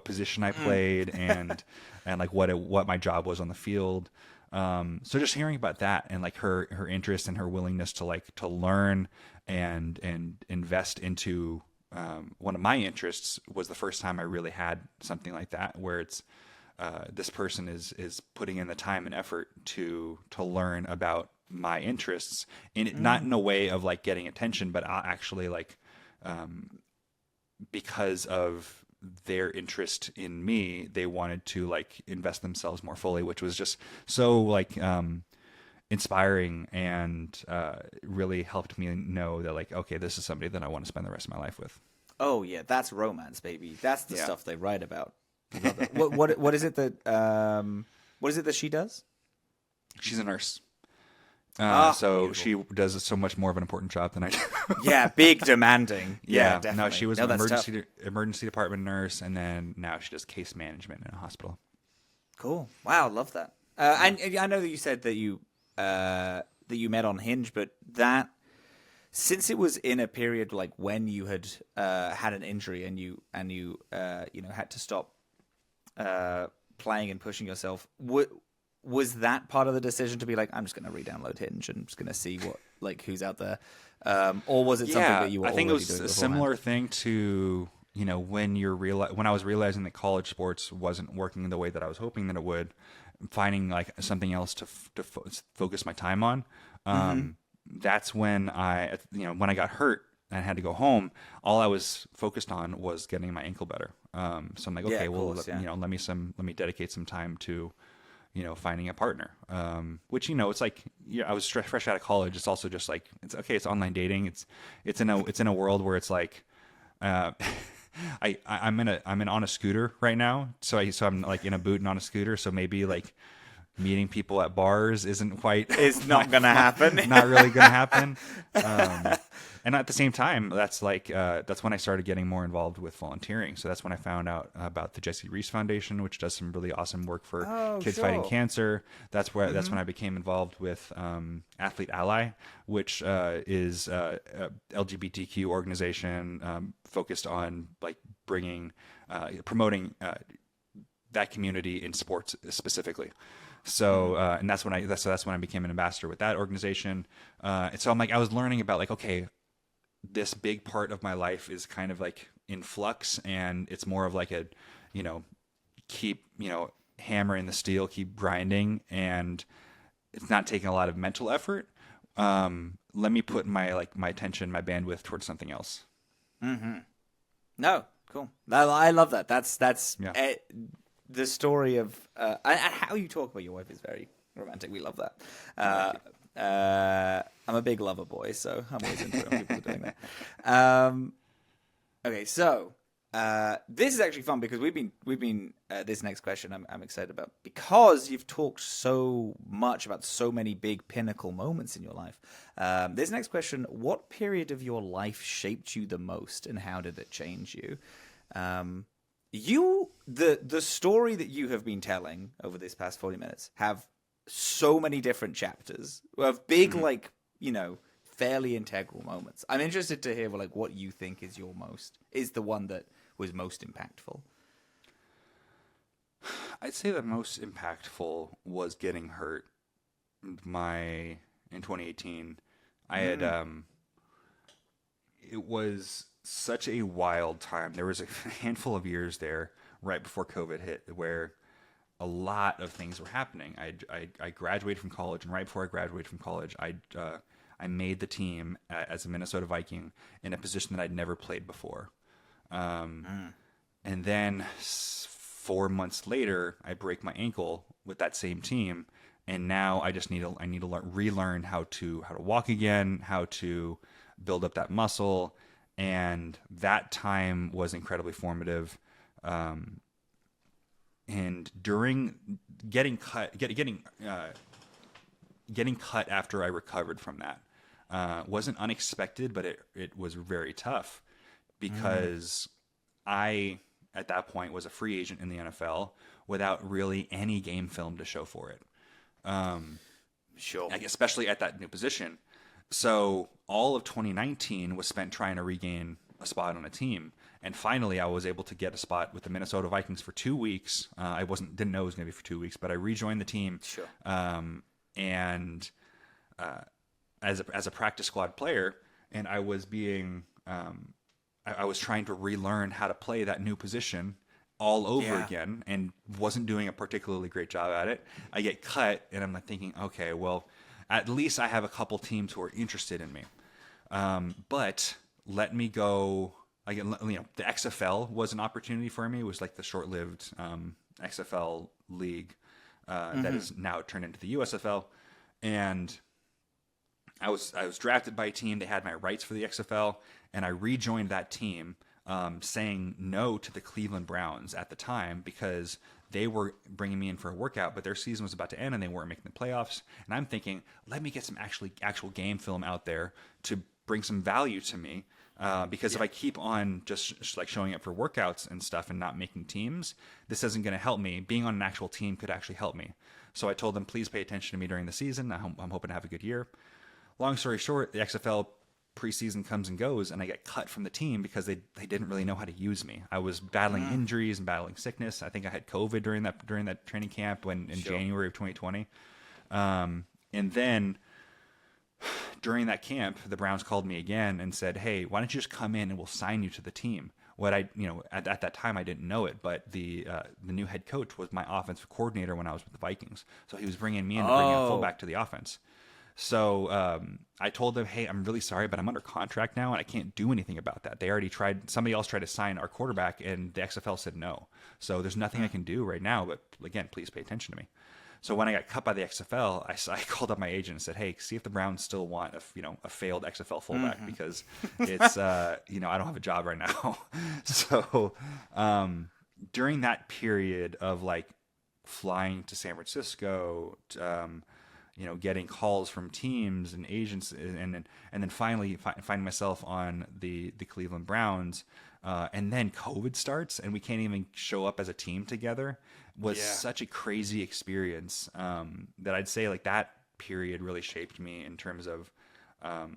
position I played and like what my job was on the field. So just hearing about that and like her interest and her willingness to learn and invest into one of my interests was the first time I really had something like that, where it's this person is putting in the time and effort to learn about my interests, not in a way of like getting attention, but actually like because of their interest in me, they wanted to like invest themselves more fully, which was just so like inspiring and really helped me know that like, okay, this is somebody that I want to spend the rest of my life with. Oh yeah, that's romance, baby. That's the stuff they write about. What is it that she does? She's a nurse. So beautiful. She does so much more of an important job than I do. Yeah, big demanding. Yeah, definitely. No, she was an emergency department nurse, and then now she does case management in a hospital. Cool. Wow, love that. And I know that you said that you met on Hinge, but that since it was in a period like when you had had an injury and you had to stop playing and pushing yourself, was that part of the decision to be like, I'm just going to re-download Hinge and I'm just going to see who's out there, or was it something that you were? I think it was doing a similar thing to when when I was realizing that college sports wasn't working the way that I was hoping that it would, finding like something else to focus my time on. that's when when I got hurt and had to go home, all I was focused on was getting my ankle better. So I'm like, okay, of well, course, let me dedicate some time to, finding a partner. Which, it's like, I was fresh out of college. It's also just like, it's okay. It's online dating. It's in a world where it's like, uh, I'm on a scooter right now. So I'm like in a boot and on a scooter. So maybe like meeting people at bars isn't quite It's not gonna happen. Not really gonna happen. And at the same time, that's when I started getting more involved with volunteering. So that's when I found out about the Jesse Reese Foundation, which does some really awesome work for kids fighting cancer. That's when I became involved with Athlete Ally, which is a LGBTQ organization focused on like promoting that community in sports specifically. So and that's when I became an ambassador with that organization. And so I was learning about like, okay, this big part of my life is kind of like in flux, and it's more of like a, keep, hammering the steel, keep grinding, and it's not taking a lot of mental effort. Let me put my attention, my bandwidth towards something else. Mm-hmm. No, cool. I love that. That's Yeah. The story of and how you talk about your wife is very romantic. We love that. I'm a big lover boy, so I'm always into it when people are doing that. Okay, so this is actually fun because we've been this next question I'm excited about because you've talked so much about so many big pinnacle moments in your life. This next question: what period of your life shaped you the most, and how did it change you? The story that you have been telling over this past 40 minutes have so many different chapters of big, fairly integral moments. I'm interested to hear what you think is the one that was most impactful. I'd say the most impactful was getting hurt. In 2018, I had it was such a wild time. There was a handful of years there right before COVID hit where a lot of things were happening. I graduated from college, and right before I graduated from college, I made the team as a Minnesota Viking in a position that I'd never played before. And then 4 months later, I break my ankle with that same team, and now I just need to relearn how to walk again, how to build up that muscle, and that time was incredibly formative. And during getting cut after I recovered from that wasn't unexpected, but it was very tough because I, at that point, was a free agent in the NFL without really any game film to show for it. Sure. Especially at that new position. So all of 2019 was spent trying to regain a spot on a team. And finally, I was able to get a spot with the Minnesota Vikings for 2 weeks. I didn't know it was going to be for 2 weeks, but I rejoined the team. Sure. And as a practice squad player, and I was I was trying to relearn how to play that new position all over again, and wasn't doing a particularly great job at it. I get cut, and I'm thinking, okay, well, at least I have a couple teams who are interested in me. But let me go. The XFL was an opportunity for me. It was like the short-lived XFL league that is now turned into the USFL, and I was drafted by a team. They had my rights for the XFL, and I rejoined that team, saying no to the Cleveland Browns at the time because they were bringing me in for a workout, but their season was about to end and they weren't making the playoffs. And I'm thinking, let me get some actual game film out there to bring some value to me. Because if I keep on just like showing up for workouts and stuff and not making teams, this isn't going to help me. Being on an actual team could actually help me. So I told them, please pay attention to me during the season. I'm hoping to have a good year. Long story short, the XFL preseason comes and goes, and I get cut from the team because they didn't really know how to use me. I was battling injuries and battling sickness. I think I had COVID during that training camp in January of 2020. And then during that camp, the Browns called me again and said, hey, why don't you just come in and we'll sign you to the team? What at that time, I didn't know it, but the new head coach was my offensive coordinator when I was with the Vikings. So he was bringing me in to bring a fullback to the offense. So I told them, hey, I'm really sorry, but I'm under contract now and I can't do anything about that. They already tried, somebody else tried to sign our quarterback and the XFL said no. So there's nothing I can do right now, but again, please pay attention to me. So when I got cut by the XFL, I called up my agent and said, "Hey, see if the Browns still want a failed XFL fullback because it's I don't have a job right now." So during that period of like flying to San Francisco, getting calls from teams and agents, and then finally finding myself on the Cleveland Browns, and then COVID starts and we can't even show up as a team together, was such a crazy experience that I'd say like that period really shaped me in terms of I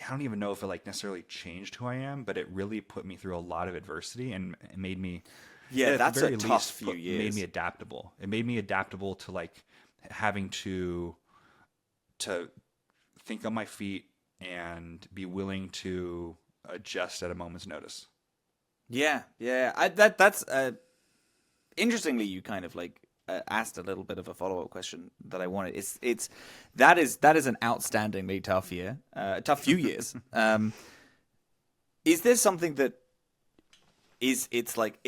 don't even know if it like necessarily changed who I am, but it really put me through a lot of adversity and it made me that's a tough few years. Made me adaptable. It made me adaptable to like having to think on my feet and be willing to adjust at a moment's notice. That's interestingly, you kind of like asked a little bit of a follow-up question that I wanted. That is an outstandingly tough year, tough few years. Is there something that it's like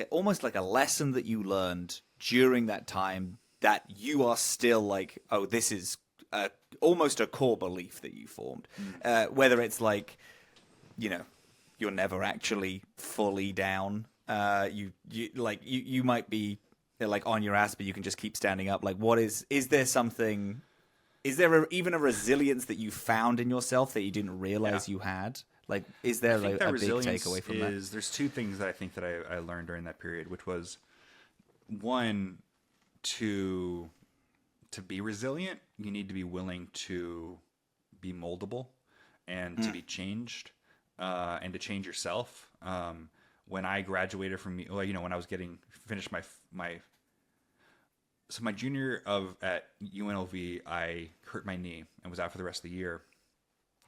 almost like a lesson that you learned during that time that you are still like, oh, this is almost a core belief that you formed, whether it's like, you're never actually fully down. You might be like on your ass, but you can just keep standing up. Like, is there something? Is there even a resilience that you found in yourself that you didn't realize you had? Like, is there a big takeaway from that? There's two things that I think that I learned during that period, which was one, to be resilient, you need to be willing to be moldable and to be changed, and to change yourself. When I graduated from, when I was finished my junior at UNLV, I hurt my knee and was out for the rest of the year.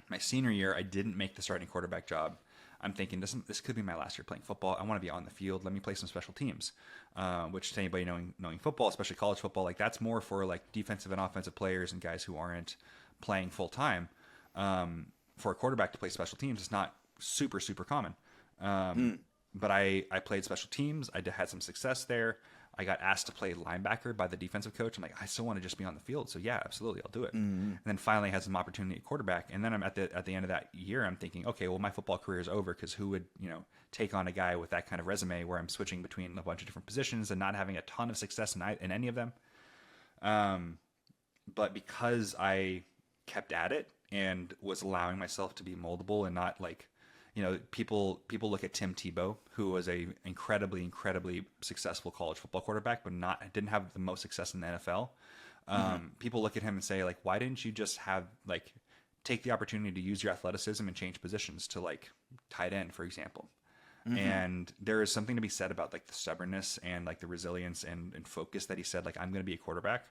My senior year, I didn't make the starting quarterback job. I'm thinking this could be my last year playing football. I want to be on the field. Let me play some special teams, which to anybody knowing football, especially college football, like that's more for like defensive and offensive players and guys who aren't playing full time. For a quarterback to play special teams, it's not super, super common. But I played special teams. I had some success there. I got asked to play linebacker by the defensive coach. I'm like, I still want to just be on the field. So yeah, absolutely, I'll do it. And then finally I had some opportunity at quarterback. And then I'm at the end of that year, I'm thinking, okay, well, my football career is over because who would, take on a guy with that kind of resume where I'm switching between a bunch of different positions and not having a ton of success in any of them. But because I kept at it and was allowing myself to be moldable and not like, people look at Tim Tebow, who was a incredibly, incredibly successful college football quarterback, but didn't have the most success in the NFL. People look at him and say, like, why didn't you just take the opportunity to use your athleticism and change positions to like tight end, for example? And there is something to be said about like the stubbornness and like the resilience and focus that he said, like, I'm going to be a quarterback.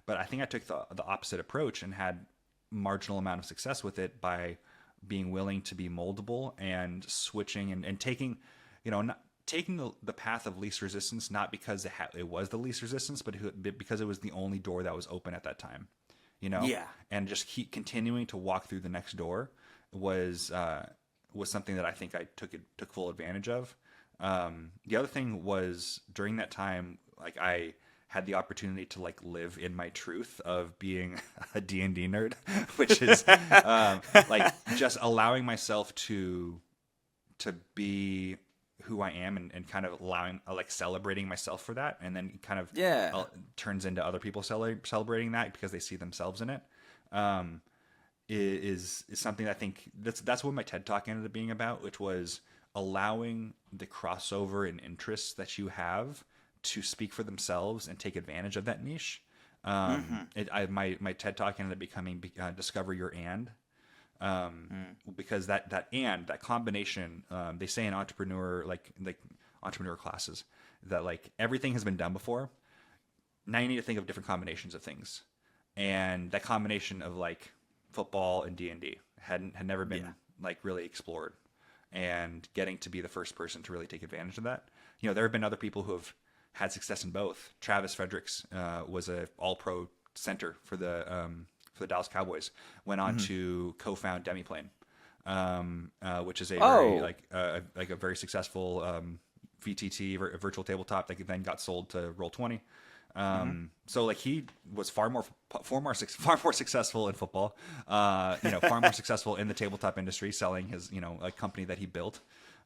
But I think I took the opposite approach and had marginal amount of success with it by being willing to be moldable and switching and taking, not taking the path of least resistance, not because it was the least resistance, but because it was the only door that was open at that time, and just keep continuing to walk through the next door was something that I think I took full advantage of. The other thing was during that time, like I had the opportunity to like live in my truth of being a D&D nerd, which is like just allowing myself to be who I am and kind of celebrating myself for that. And then kind of turns into other people celebrating that because they see themselves in it. Is something that I think that's what my TED Talk ended up being about, which was allowing the crossover in interests that you have to speak for themselves and take advantage of that niche. My TED Talk ended up becoming Discover Your And, because that combination, they say in entrepreneur classes that like everything has been done before. Now you need to think of different combinations of things, and that combination of like football and D&D had never been like really explored, and getting to be the first person to really take advantage of that. There have been other people who have had success in both. Travis Fredericks was a all-pro center for the for the Dallas Cowboys, went on to co-found Demiplane, which is a Oh. very like a very successful VTT, virtual tabletop that then got sold to Roll20. So like he was far more successful in football, far more successful in the tabletop industry, selling his, a company that he built.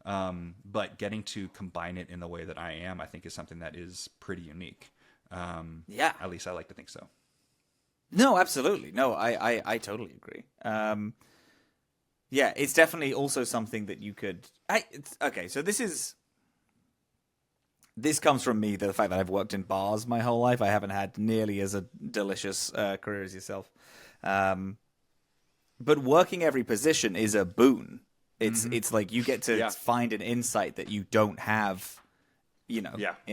But getting to combine it in the way that I am, I think is something that is pretty unique. Yeah. At least I like to think so. No, absolutely. No, I totally agree. Yeah, it's definitely also something that you could. Okay, so this comes from me, the fact that I've worked in bars my whole life. I haven't had nearly as a delicious career as yourself. But working every position is a boon. It's like you get to find an insight that you don't have, in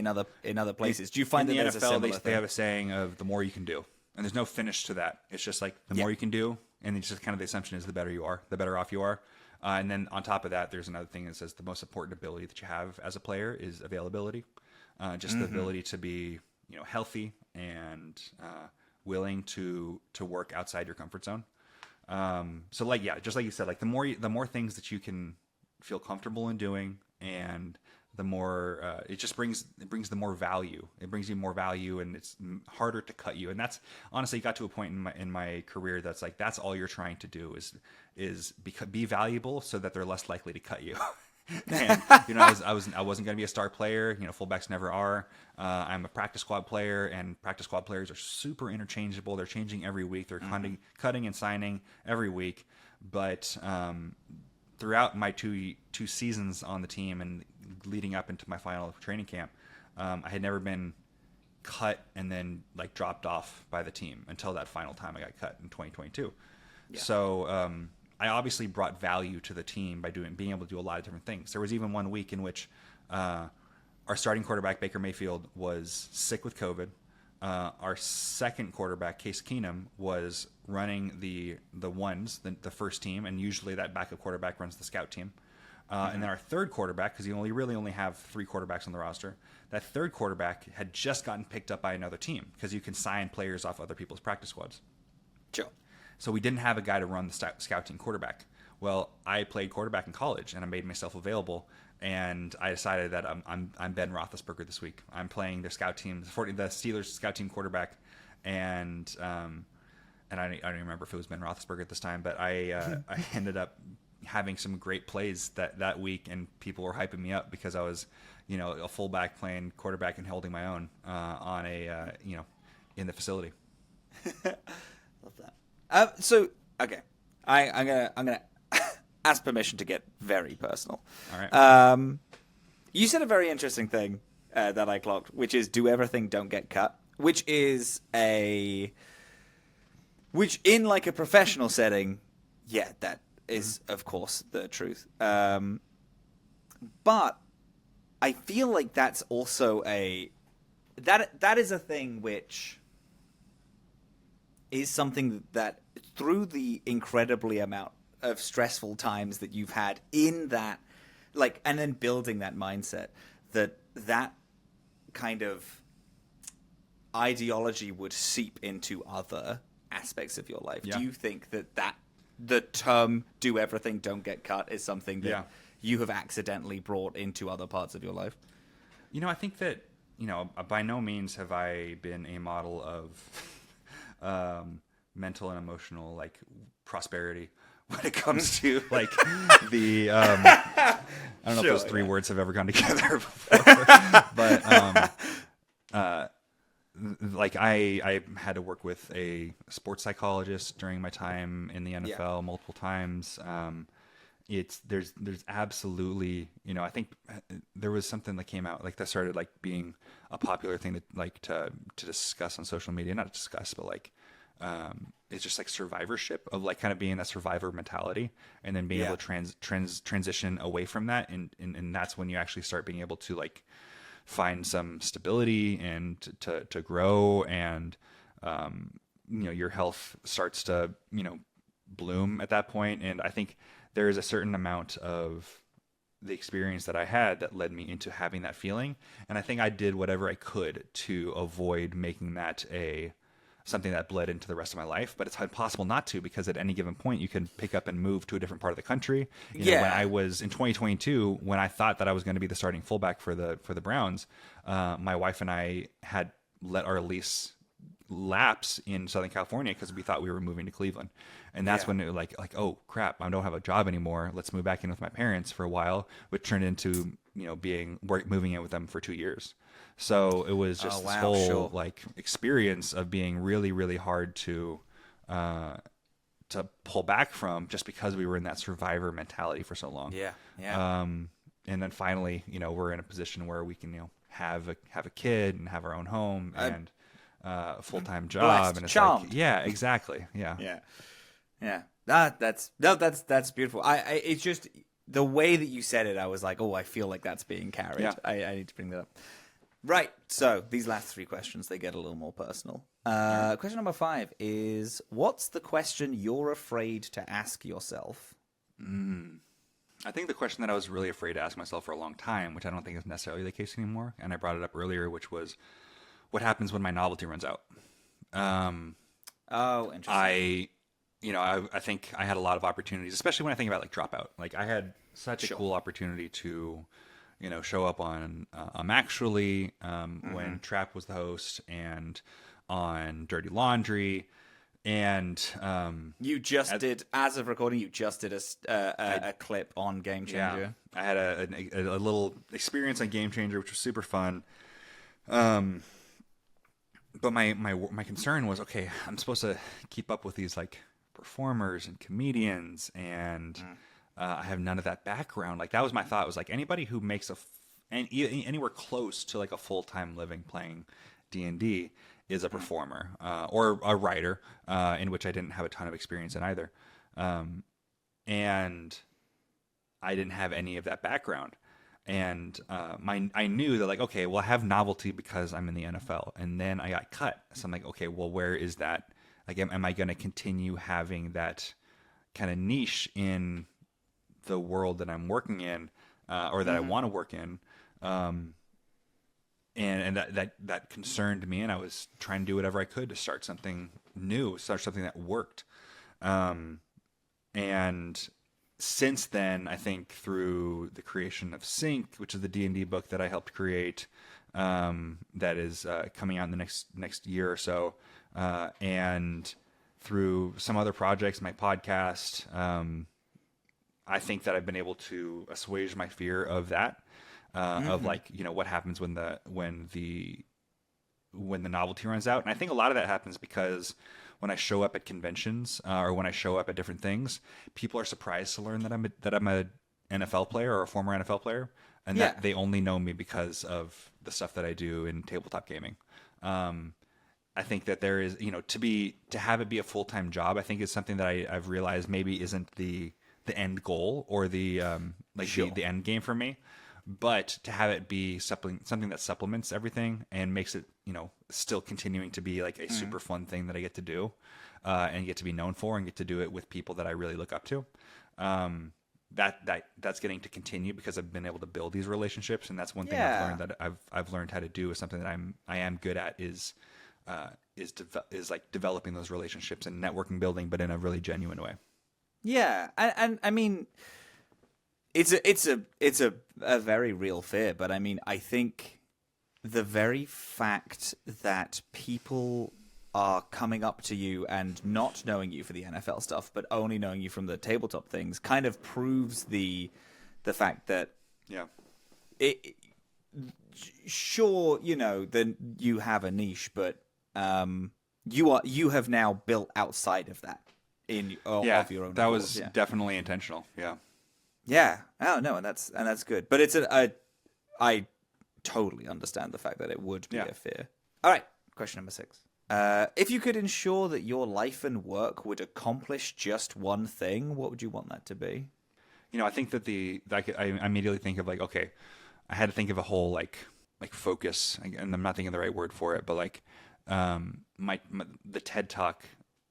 other places. Do you find in that the there's a NFL similar they thing? have a saying of the more you can do, and there's no finish to that. It's just like the more you can do, and it's just kind of the assumption is the better you are, the better off you are. And then on top of that, there's another thing that says the most important ability that you have as a player is availability. Just the ability to be, healthy and willing to work outside your comfort zone. So just like you said, like the more things that you can feel comfortable in doing, and the more it brings the more value. It brings you more value, and it's harder to cut you. And that's honestly got to a point in my career that's like that's all you're trying to do is be valuable so that they're less likely to cut you. And I wasn't going to be a star player. Fullbacks never are. I'm a practice squad player, and practice squad players are super interchangeable. They're changing every week. They're cutting and signing every week. But throughout my two seasons on the team and leading up into my final training camp, I had never been cut and then like dropped off by the team until that final time I got cut in 2022. Yeah. So I obviously brought value to the team by being able to do a lot of different things. There was even one week in which our starting quarterback, Baker Mayfield, was sick with COVID. Our second quarterback, Case Keenum, was running the the first team, and usually that backup quarterback runs the scout team. And then our third quarterback, because you really only have 3 quarterbacks on the roster, that third quarterback had just gotten picked up by another team, because you can sign players off other people's practice squads. Sure. So we didn't have a guy to run the scout team quarterback. Well, I played quarterback in college, and I made myself available. And I decided that I'm Ben Roethlisberger this week. I'm playing their scout team, the Steelers scout team quarterback, and I don't remember if it was Ben Roethlisberger at this time, but I ended up having some great plays that week, and people were hyping me up because I was, a fullback playing quarterback and holding my own on a in the facility. Love that. So okay, I'm gonna ask permission to get very personal. All right. You said a very interesting thing that I clocked, which is do everything, don't get cut, which in like a professional setting, that is of course the truth. But I feel like that's also that is a thing which is something that through the incredibly amount of stressful times that you've had in that, like, and then building that mindset, that kind of ideology would seep into other aspects of your life. Yeah. Do you think that the term "do everything, don't get cut" is something that you have accidentally brought into other parts of your life? I think that, by no means have I been a model of mental and emotional like prosperity when it comes to like the I don't know if those 3 words have ever gone together before, but like I had to work with a sports psychologist during my time in the NFL multiple times. There's absolutely, I think there was something that came out like that started like being a popular thing to discuss on social media, not discuss, but like it's just like survivorship of like kind of being that survivor mentality, and then being able to transition away from that, and that's when you actually start being able to like find some stability and to grow, and your health starts to bloom at that point. And I think there is a certain amount of the experience that I had that led me into having that feeling, and I think I did whatever I could to avoid making that a something that bled into the rest of my life, but it's impossible not to, because at any given point you can pick up and move to a different part of the country. You know, when I was in 2022, when I thought that I was going to be the starting fullback for the Browns, my wife and I had let our lease lapse in Southern California because we thought we were moving to Cleveland. And that's when it was like, oh crap, I don't have a job anymore. Let's move back in with my parents for a while, which turned into, you know, moving in with them for 2 years. So it was just this whole like experience of being really, really hard to pull back from, just because we were in that survivor mentality for so long. Yeah. And then finally, you know, we're in a position where we can, you know, have a kid and have our own home and a full-time job. And it's charmed. like, yeah, exactly. Yeah. That's beautiful. It's just the way that you said it, I was like, oh, I feel like that's being carried. Yeah. I need to bring that up. Right. So these last 3 questions, they get a little more personal. Question number 5 is, what's the question you're afraid to ask yourself? I think the question that I was really afraid to ask myself for a long time, which I don't think is necessarily the case anymore, and I brought it up earlier, which was, what happens when my novelty runs out? Interesting. I think I had a lot of opportunities, especially when I think about like Dropout. Like, I had such a cool opportunity to, you know, show up on Actually, when Trap was the host, and on Dirty Laundry. And you just did, as of recording, you just did a clip on Game Changer. Yeah, I had a little experience on Game Changer, which was super fun. But my concern was, okay, I'm supposed to keep up with these like performers and comedians, and I have none of that background. Like, that was my thought, was like, anybody who makes anywhere close to like a full-time living playing D&D is a performer or a writer, in which I didn't have a ton of experience in either. And I didn't have any of that background. And I knew that, like, okay, well, I have novelty because I'm in the NFL, and then I got cut. So I'm like, okay, well, where is that? Like, am I going to continue having that kind of niche in the world that I'm working in, or that I want to work in? And that concerned me, and I was trying to do whatever I could to start something new, start something that worked. And since then, I think through the creation of Sync, which is the D&D book that I helped create, that is coming out in the next year or so, and through some other projects, my podcast, I think that I've been able to assuage my fear of that, of like, you know, what happens when the novelty runs out. And I think a lot of that happens because when I show up at conventions, or when I show up at different things, people are surprised to learn that I'm a NFL player or a former NFL player, and that they only know me because of the stuff that I do in tabletop gaming. I think that there is, you know, to have it be a full-time job, I think is something that I've realized maybe isn't the end goal or the the end game for me. But to have it be something that supplements everything and makes it, you know, still continuing to be like a super fun thing that I get to do, and get to be known for, and get to do it with people that I really look up to. That's getting to continue because I've been able to build these relationships, and that's one thing I've learned that I've learned how to do, is something that I am good at is like developing those relationships and networking building, but in a really genuine way. Yeah, and I mean, it's a very real fear, but I mean, I think the very fact that people are coming up to you and not knowing you for the NFL stuff, but only knowing you from the tabletop things, kind of proves the fact that sure, you know, then you have a niche, but you have now built outside of that of your own. That was definitely intentional. Yeah. Yeah. Oh no, and that's good. But I totally understand the fact that it would be a fear. All right, question number 6. If you could ensure that your life and work would accomplish just one thing, what would you want that to be? You know, I think that I immediately think of like, okay, I had to think of a whole like focus, and I'm not thinking the right word for it, but like the TED Talk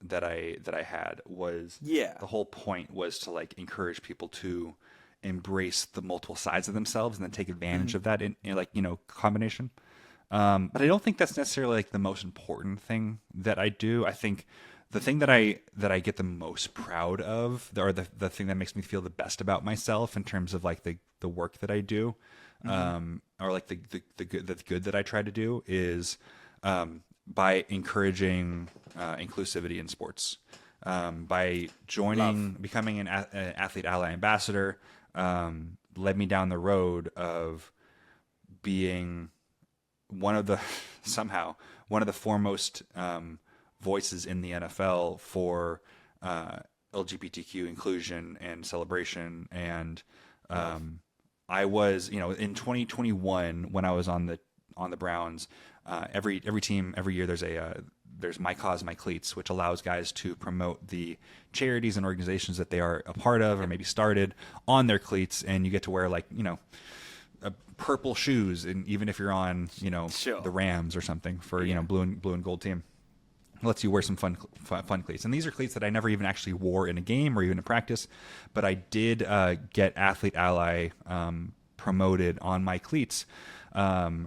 that I had was the whole point was to like encourage people to embrace the multiple sides of themselves and then take advantage of that in like, you know, combination. But I don't think that's necessarily like the most important thing that I do. I think the thing that I get the most proud of, or the thing that makes me feel the best about myself in terms of like the work that I do, or like the good that I try to do is by encouraging inclusivity in sports. By becoming an athlete ally ambassador, led me down the road of being somehow one of the foremost voices in the NFL for LGBTQ inclusion and celebration. And I was, in 2021 when I was on the Browns, every team every year there's My Cause, My Cleats, which allows guys to promote the charities and organizations that they are a part of or maybe started on their cleats, and you get to wear purple shoes, and even if you're on the Rams or something for blue and gold team, it lets you wear some fun cleats. And these are cleats that I never even actually wore in a game or even in practice, but I did get Athlete Ally promoted on my cleats,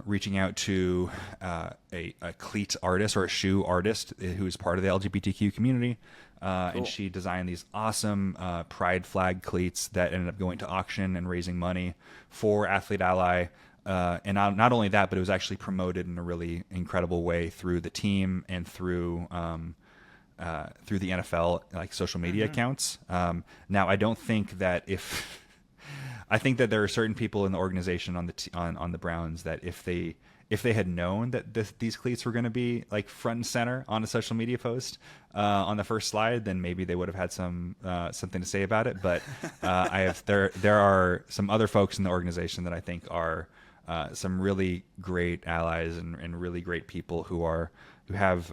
reaching out to a cleat artist or a shoe artist who is part of the LGBTQ community. Cool. And she designed these awesome pride flag cleats that ended up going to auction and raising money for Athlete Ally. And not only that, but it was actually promoted in a really incredible way through the team and through the NFL like social media accounts. Now, I don't think that I think that there are certain people in the organization on the Browns that if they had known that these cleats were going to be like front and center on a social media post on the first slide, then maybe they would have had something to say about it. But there are some other folks in the organization that I think are some really great allies and really great people who have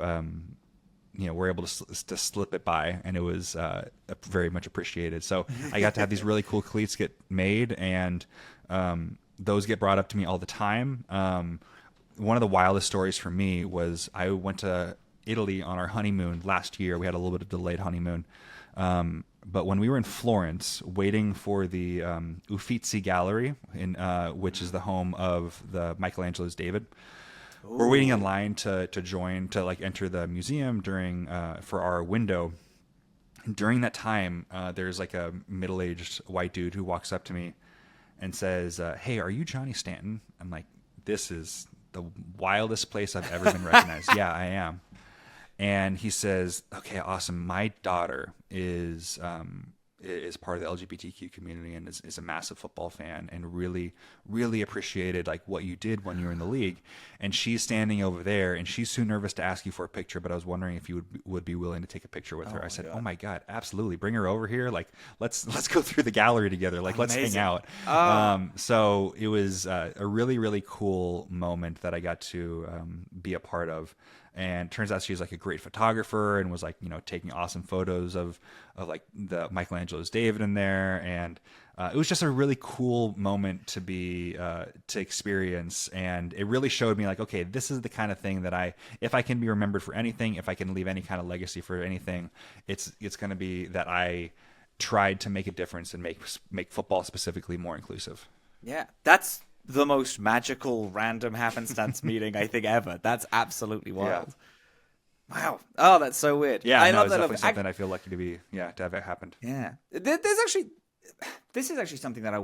were able to slip it by, and it was very much appreciated. So I got to have these really cool cleats get made, and those get brought up to me all the time. One of the wildest stories for me was I went to Italy on our honeymoon last year. We had a little bit of delayed honeymoon. But when we were in Florence, waiting for the Uffizi Gallery, which is the home of the Michelangelo's David, we're waiting in line to join, to like enter the museum for our window. And during that time, there's like a middle-aged white dude who walks up to me and says, "Hey, are you Johnny Stanton?" I'm like, this is the wildest place I've ever been recognized. Yeah, I am. And he says, "Okay, awesome. My daughter is part of the LGBTQ community and is a massive football fan and really, really appreciated like what you did when you were in the league. And she's standing over there and she's too nervous to ask you for a picture, but I was wondering if you would be willing to take a picture with her." I said, God. "Oh my God, absolutely. Bring her over here. Like, let's go through the gallery together. Like, Amazing. Let's hang out." So it was a really, really cool moment that I got to be a part of. And turns out she's like a great photographer and was like, taking awesome photos of like the Michelangelo's David in there. And it was just a really cool moment to experience. And it really showed me like, okay, this is the kind of thing that if I can be remembered for anything, if I can leave any kind of legacy for anything, it's going to be that I tried to make a difference and make football specifically more inclusive. Yeah, that's the most magical random happenstance meeting I think ever. That's absolutely wild. Yeah. Wow. Oh, that's so weird. Yeah, I love that. It's definitely something I feel lucky to have it happened. Yeah. This is actually something that I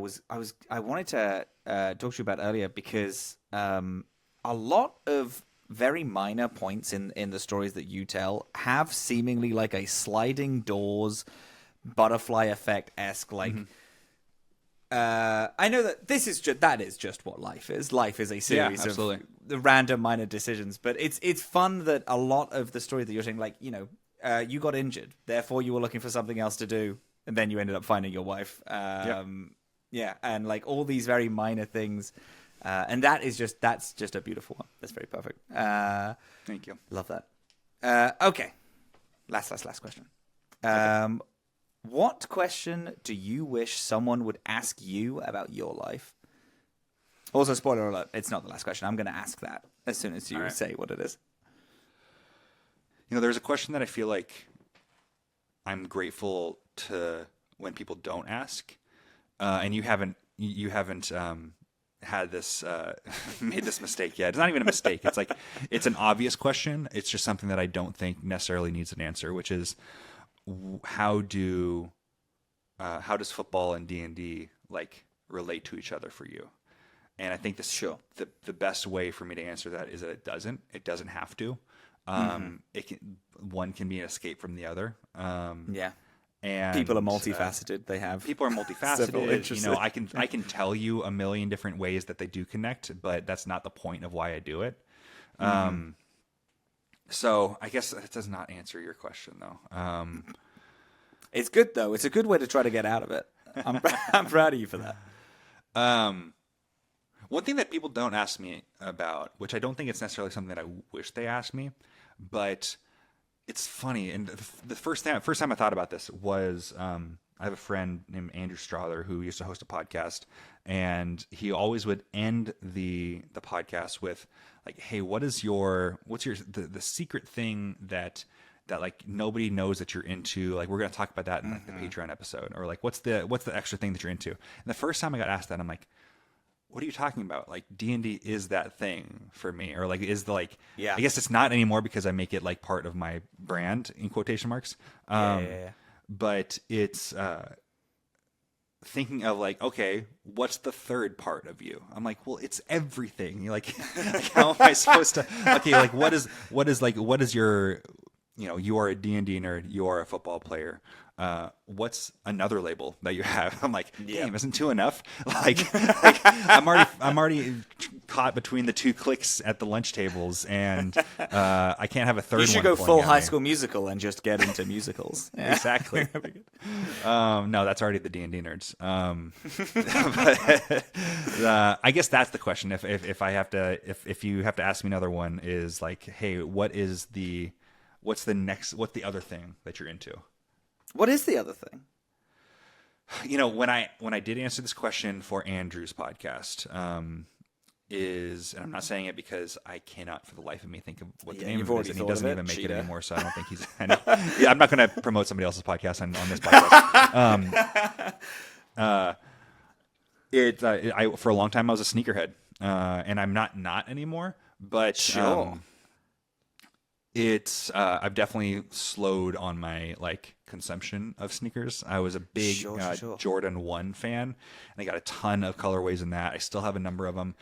wanted to talk to you about earlier, because a lot of very minor points in the stories that you tell have seemingly like a sliding doors butterfly effect-esque like I know that that is just what life is. Life is a series of the random minor decisions, but it's fun that a lot of the story that you're saying, like, you got injured, therefore you were looking for something else to do, and then you ended up finding your wife. Yeah, and like all these very minor things, and that's just a beautiful one. That's very perfect. Thank you. Love that. Okay, last question. Okay. What question do you wish someone would ask you about your life? Also, spoiler alert, it's not the last question. I'm going to ask that as soon as you say what it is. There's a question that I feel like I'm grateful to when people don't ask, and you haven't had this made this mistake yet. It's not even a mistake. It's like it's an obvious question. It's just something that I don't think necessarily needs an answer, which is how does football and D&D like relate to each other for you? And I think the best way for me to answer that is that it doesn't. It doesn't have to. One can be an escape from the other. And people are multifaceted. People are multifaceted. You know, I can tell you a million different ways that they do connect, but that's not the point of why I do it. So I guess that does not answer your question, though. It's good though. It's a good way to try to get out of it. I'm proud of you for that. One thing that people don't ask me about, which I don't think it's necessarily something that I wish they asked me, but it's funny. And the first time I thought about this was I have a friend named Andrew Strother who used to host a podcast, and he always would end the podcast with like, "Hey, what's the secret thing that like nobody knows that you're into? Like, we're gonna talk about that in like the Patreon episode, or like what's the extra thing that you're into?" And the first time I got asked that, I'm like, what are you talking about? Like D&D is that thing for me, or like is the like, I guess it's not anymore because I make it like part of my brand in quotation marks. But it's thinking of like, okay, what's the third part of you? I'm like, well, it's everything. You're like, how am I supposed to, okay, like what is your, you know, you are a D&D nerd, you are a football player. What's another label that you have? I'm like, damn, isn't two enough? Like I'm already caught between the two cliques at the lunch tables, and I can't have a third one. You should go full High School Musical and just get into musicals. Exactly. No, that's already the D&D nerds. But, I guess that's the question. If you have to ask me another one, is like, hey, what's the other thing that you're into? What is the other thing? You know, when I did answer this question for Andrew's podcast, and I'm not saying it because I cannot for the life of me think of what the name of it is, and he doesn't even make it anymore, so I don't think he's. I know. Yeah, I'm not going to promote somebody else's podcast on this podcast. For a long time I was a sneakerhead, and I'm not anymore. But sure. I've definitely slowed on my like consumption of sneakers. I was a big Jordan 1 fan, and I got a ton of colorways in that. I still have a number of them,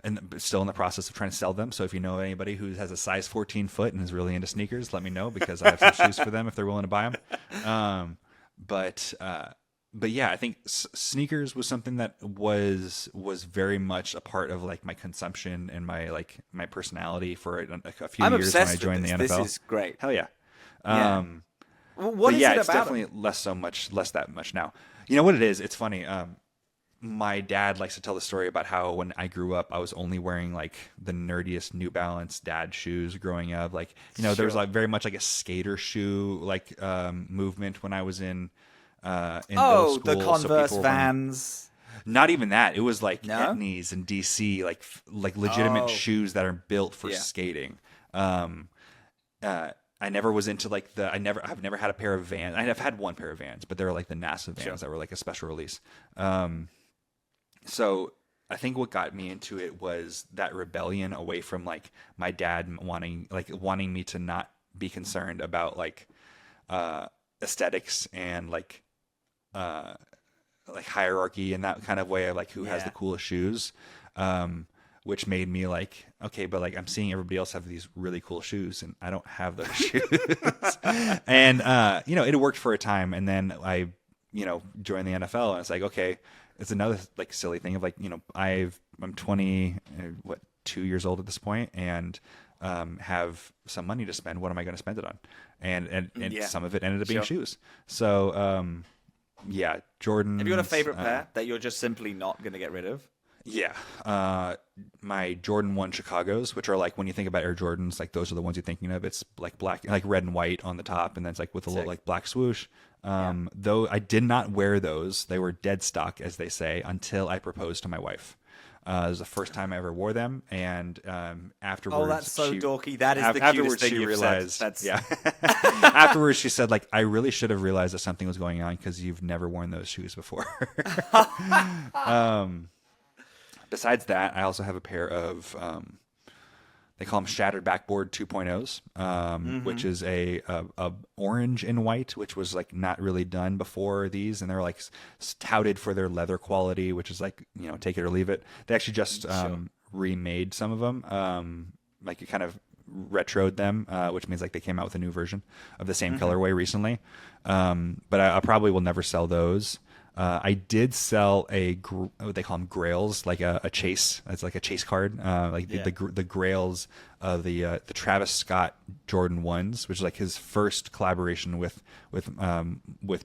and still in the process of trying to sell them. So if you know anybody who has a size 14 foot and is really into sneakers, let me know, because I have some shoes for them if they're willing to buy them. But yeah, I think sneakers was something that was very much a part of like my consumption and my personality for a few years when I joined the NFL. This is great. Hell yeah. What is it it's about definitely less that much now. You know what it is? It's funny. My dad likes to tell the story about how when I grew up, I was only wearing like the nerdiest New Balance dad shoes growing up. Like, you know, there was like very much like a skater shoe like movement when I was in middle school. The Converse Vans. Not even that. It was like Etnies and DC, like legitimate shoes that are built for skating. I never was into like I've never had a pair of Vans. I've had one pair of Vans, but they were like the NASA Vans that were like a special release. So I think what got me into it was that rebellion away from like my dad wanting me to not be concerned about like aesthetics and like hierarchy in that kind of way of like who has the coolest shoes, which made me like, okay, but like I'm seeing everybody else have these really cool shoes and I don't have those shoes. And you know, it worked for a time, and then I, you know, joined the NFL, and it's like, okay, it's another like silly thing of like, you know, I'm 2 years old at this point, and have some money to spend. What am I going to spend it on? And some of it ended up being shoes. So Jordan. Have you got a favorite pair that you're just simply not going to get rid of? Yeah. My Jordan 1 Chicagos, which are like, when you think about Air Jordans, like those are the ones you're thinking of. It's like black, like red and white on the top, and then it's like with a little like black swoosh. Though I did not wear those. They were dead stock, as they say, until I proposed to my wife. It was the first time I ever wore them, and afterwards, that's so dorky. That is the cutest thing you've said. Afterwards, she said, like, I really should have realized that something was going on because you've never worn those shoes before. Besides that, I also have a pair of they call them Shattered Backboard 2.0s, which is a orange and white, which was like not really done before these, and they're like touted for their leather quality, which is like, you know, take it or leave it. They actually just remade some of them, like you kind of retroed them, which means like they came out with a new version of the same colorway recently. But I probably will never sell those. I did sell what they call them grails, like a chase. It's like a chase card, the grails of the Travis Scott Jordan 1s, which is like his first collaboration with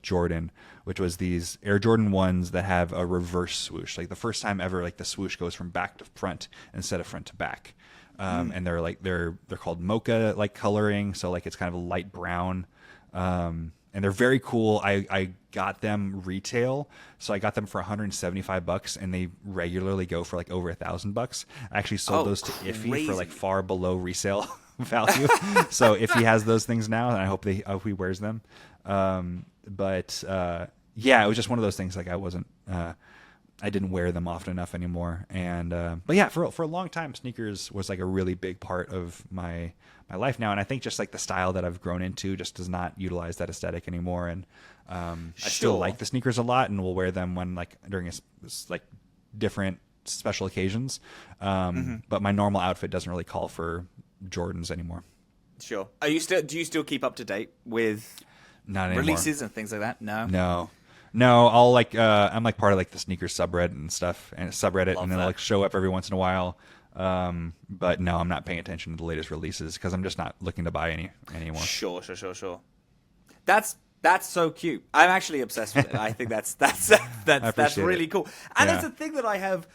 Jordan, which was these Air Jordan 1s that have a reverse swoosh, like the first time ever, like the swoosh goes from back to front instead of front to back. And they're called mocha like coloring, so like it's kind of a light brown. And they're very cool. I got them retail, so I got them for $175, and they regularly go for like over $1,000. I actually sold those to Iffy for like far below resale value. So Iffy has those things now, and I hope he wears them. But yeah, it was just one of those things. Like I didn't wear them often enough anymore. And but yeah, for a long time, sneakers was like a really big part of my life now. And I think just like the style that I've grown into just does not utilize that aesthetic anymore. And I still like the sneakers a lot, and will wear them when like during like different special occasions. But my normal outfit doesn't really call for Jordans anymore. Sure. Do you still keep up to date with not anymore. Releases and things like that? No, I'll like I'm like part of like the sneakers subreddit and stuff, and then I'll like show up every once in a while. But no, I'm not paying attention to the latest releases because I'm just not looking to buy any anymore. Sure. That's so cute. I'm actually obsessed with it. I think that's really cool. And it's a thing that I have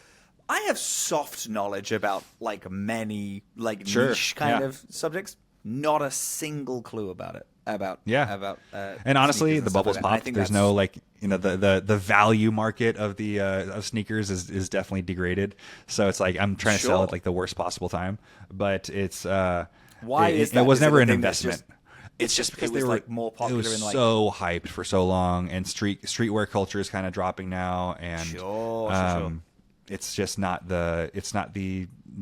soft knowledge about, like many like niche kind of subjects. Not a single clue about it. And honestly, the bubbles pop. There's no like, you know, the value market of the of sneakers is definitely degraded. So it's like I'm trying to sell at like the worst possible time, but it's why is that? It was never an investment. It's just because they were like more popular. It was in like so hyped for so long, and streetwear culture is kind of dropping now, and it's just not the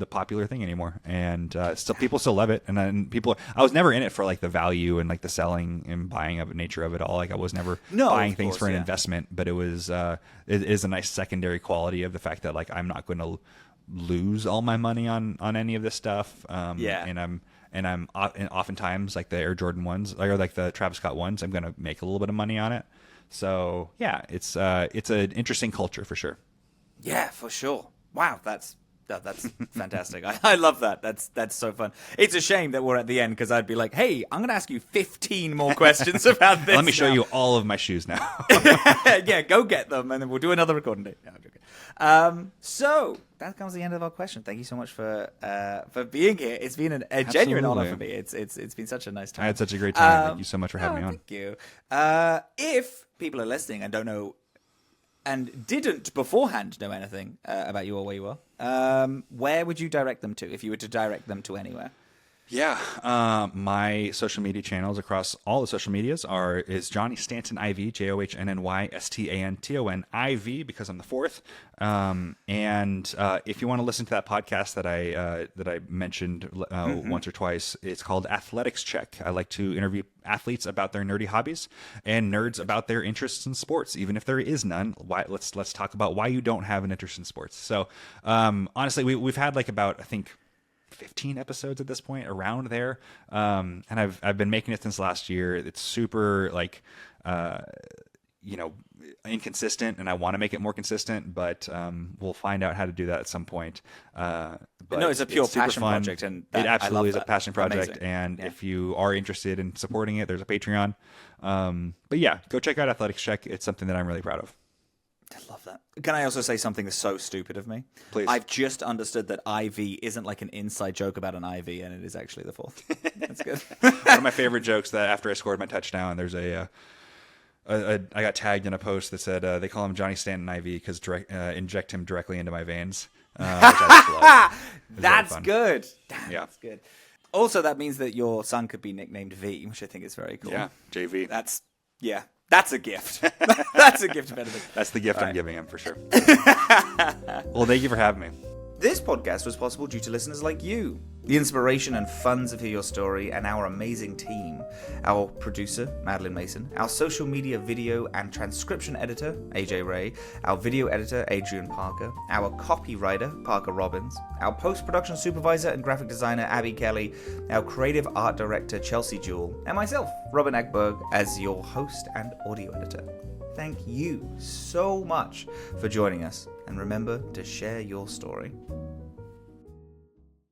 popular thing anymore, and still people still love it, and then I was never in it for like the value and like the selling and buying of nature of it all. Like I was never buying things for an investment, but it was it is a nice secondary quality of the fact that like I'm not going to lose all my money on any of this stuff. And I'm oftentimes like the Air Jordan 1s or like the Travis Scott 1s, I'm going to make a little bit of money on it. So yeah, it's an interesting culture for sure. Yeah, for sure. Wow, that's fantastic. I love that. That's so fun. It's a shame that we're at the end because I'd be like, hey, I'm going to ask you 15 more questions about this. Let me show you all of my shoes now. Yeah, go get them, and then we'll do another recording day. No, I'm joking. So that comes the end of our question. Thank you so much for being here. It's been a genuine honor for me. It's been such a nice time. I had such a great time. Thank you so much for having me on. Thank you. If people are listening and don't know and didn't beforehand know anything about you or where you are, where would you direct them to if you were to direct them to anywhere? Yeah, my social media channels across all the social medias is Johnny Stanton IV, JOHNNY STANTON IV, because I'm the fourth. And if you want to listen to that podcast that I mentioned once or twice, it's called Athletics Check. I like to interview athletes about their nerdy hobbies and nerds about their interests in sports, even if there is none. Let's talk about why you don't have an interest in sports. So honestly, we've had like about, I think, 15 episodes at this point, around there, and I've been making it since last year. It's super like inconsistent, and I want to make it more consistent, but we'll find out how to do that at some point. But no, it's a pure passion project, and it absolutely is a passion project. Amazing. And if you are interested in supporting it, there's a Patreon. But yeah, go check out Athletics Check. It's something that I'm really proud of. I love that. Can I also say something that's so stupid of me? Please. I've just understood that IV isn't like an inside joke about an IV, and it is actually the fourth. That's good. One of my favorite jokes, that after I scored my touchdown, there's I got tagged in a post that said they call him Johnny Stanton IV because inject him directly into my veins. Which I just love. That's good. Damn, yeah. That's good. Also, that means that your son could be nicknamed V, which I think is very cool. Yeah, JV. That's, yeah. That's a gift. That's a gift, Benedict. That's the gift I'm giving him, for sure. Well, thank you for having me. This podcast was possible due to listeners like you. The inspiration and fun to hear your story, and our amazing team. Our producer, Madeline Mason. Our social media video and transcription editor, AJ Ray. Our video editor, Adrian Parker. Our copywriter, Parker Robbins. Our post-production supervisor and graphic designer, Abby Kelly. Our creative art director, Chelsea Jewell. And myself, Robin Eckberg, as your host and audio editor. Thank you so much for joining us, and remember to share your story.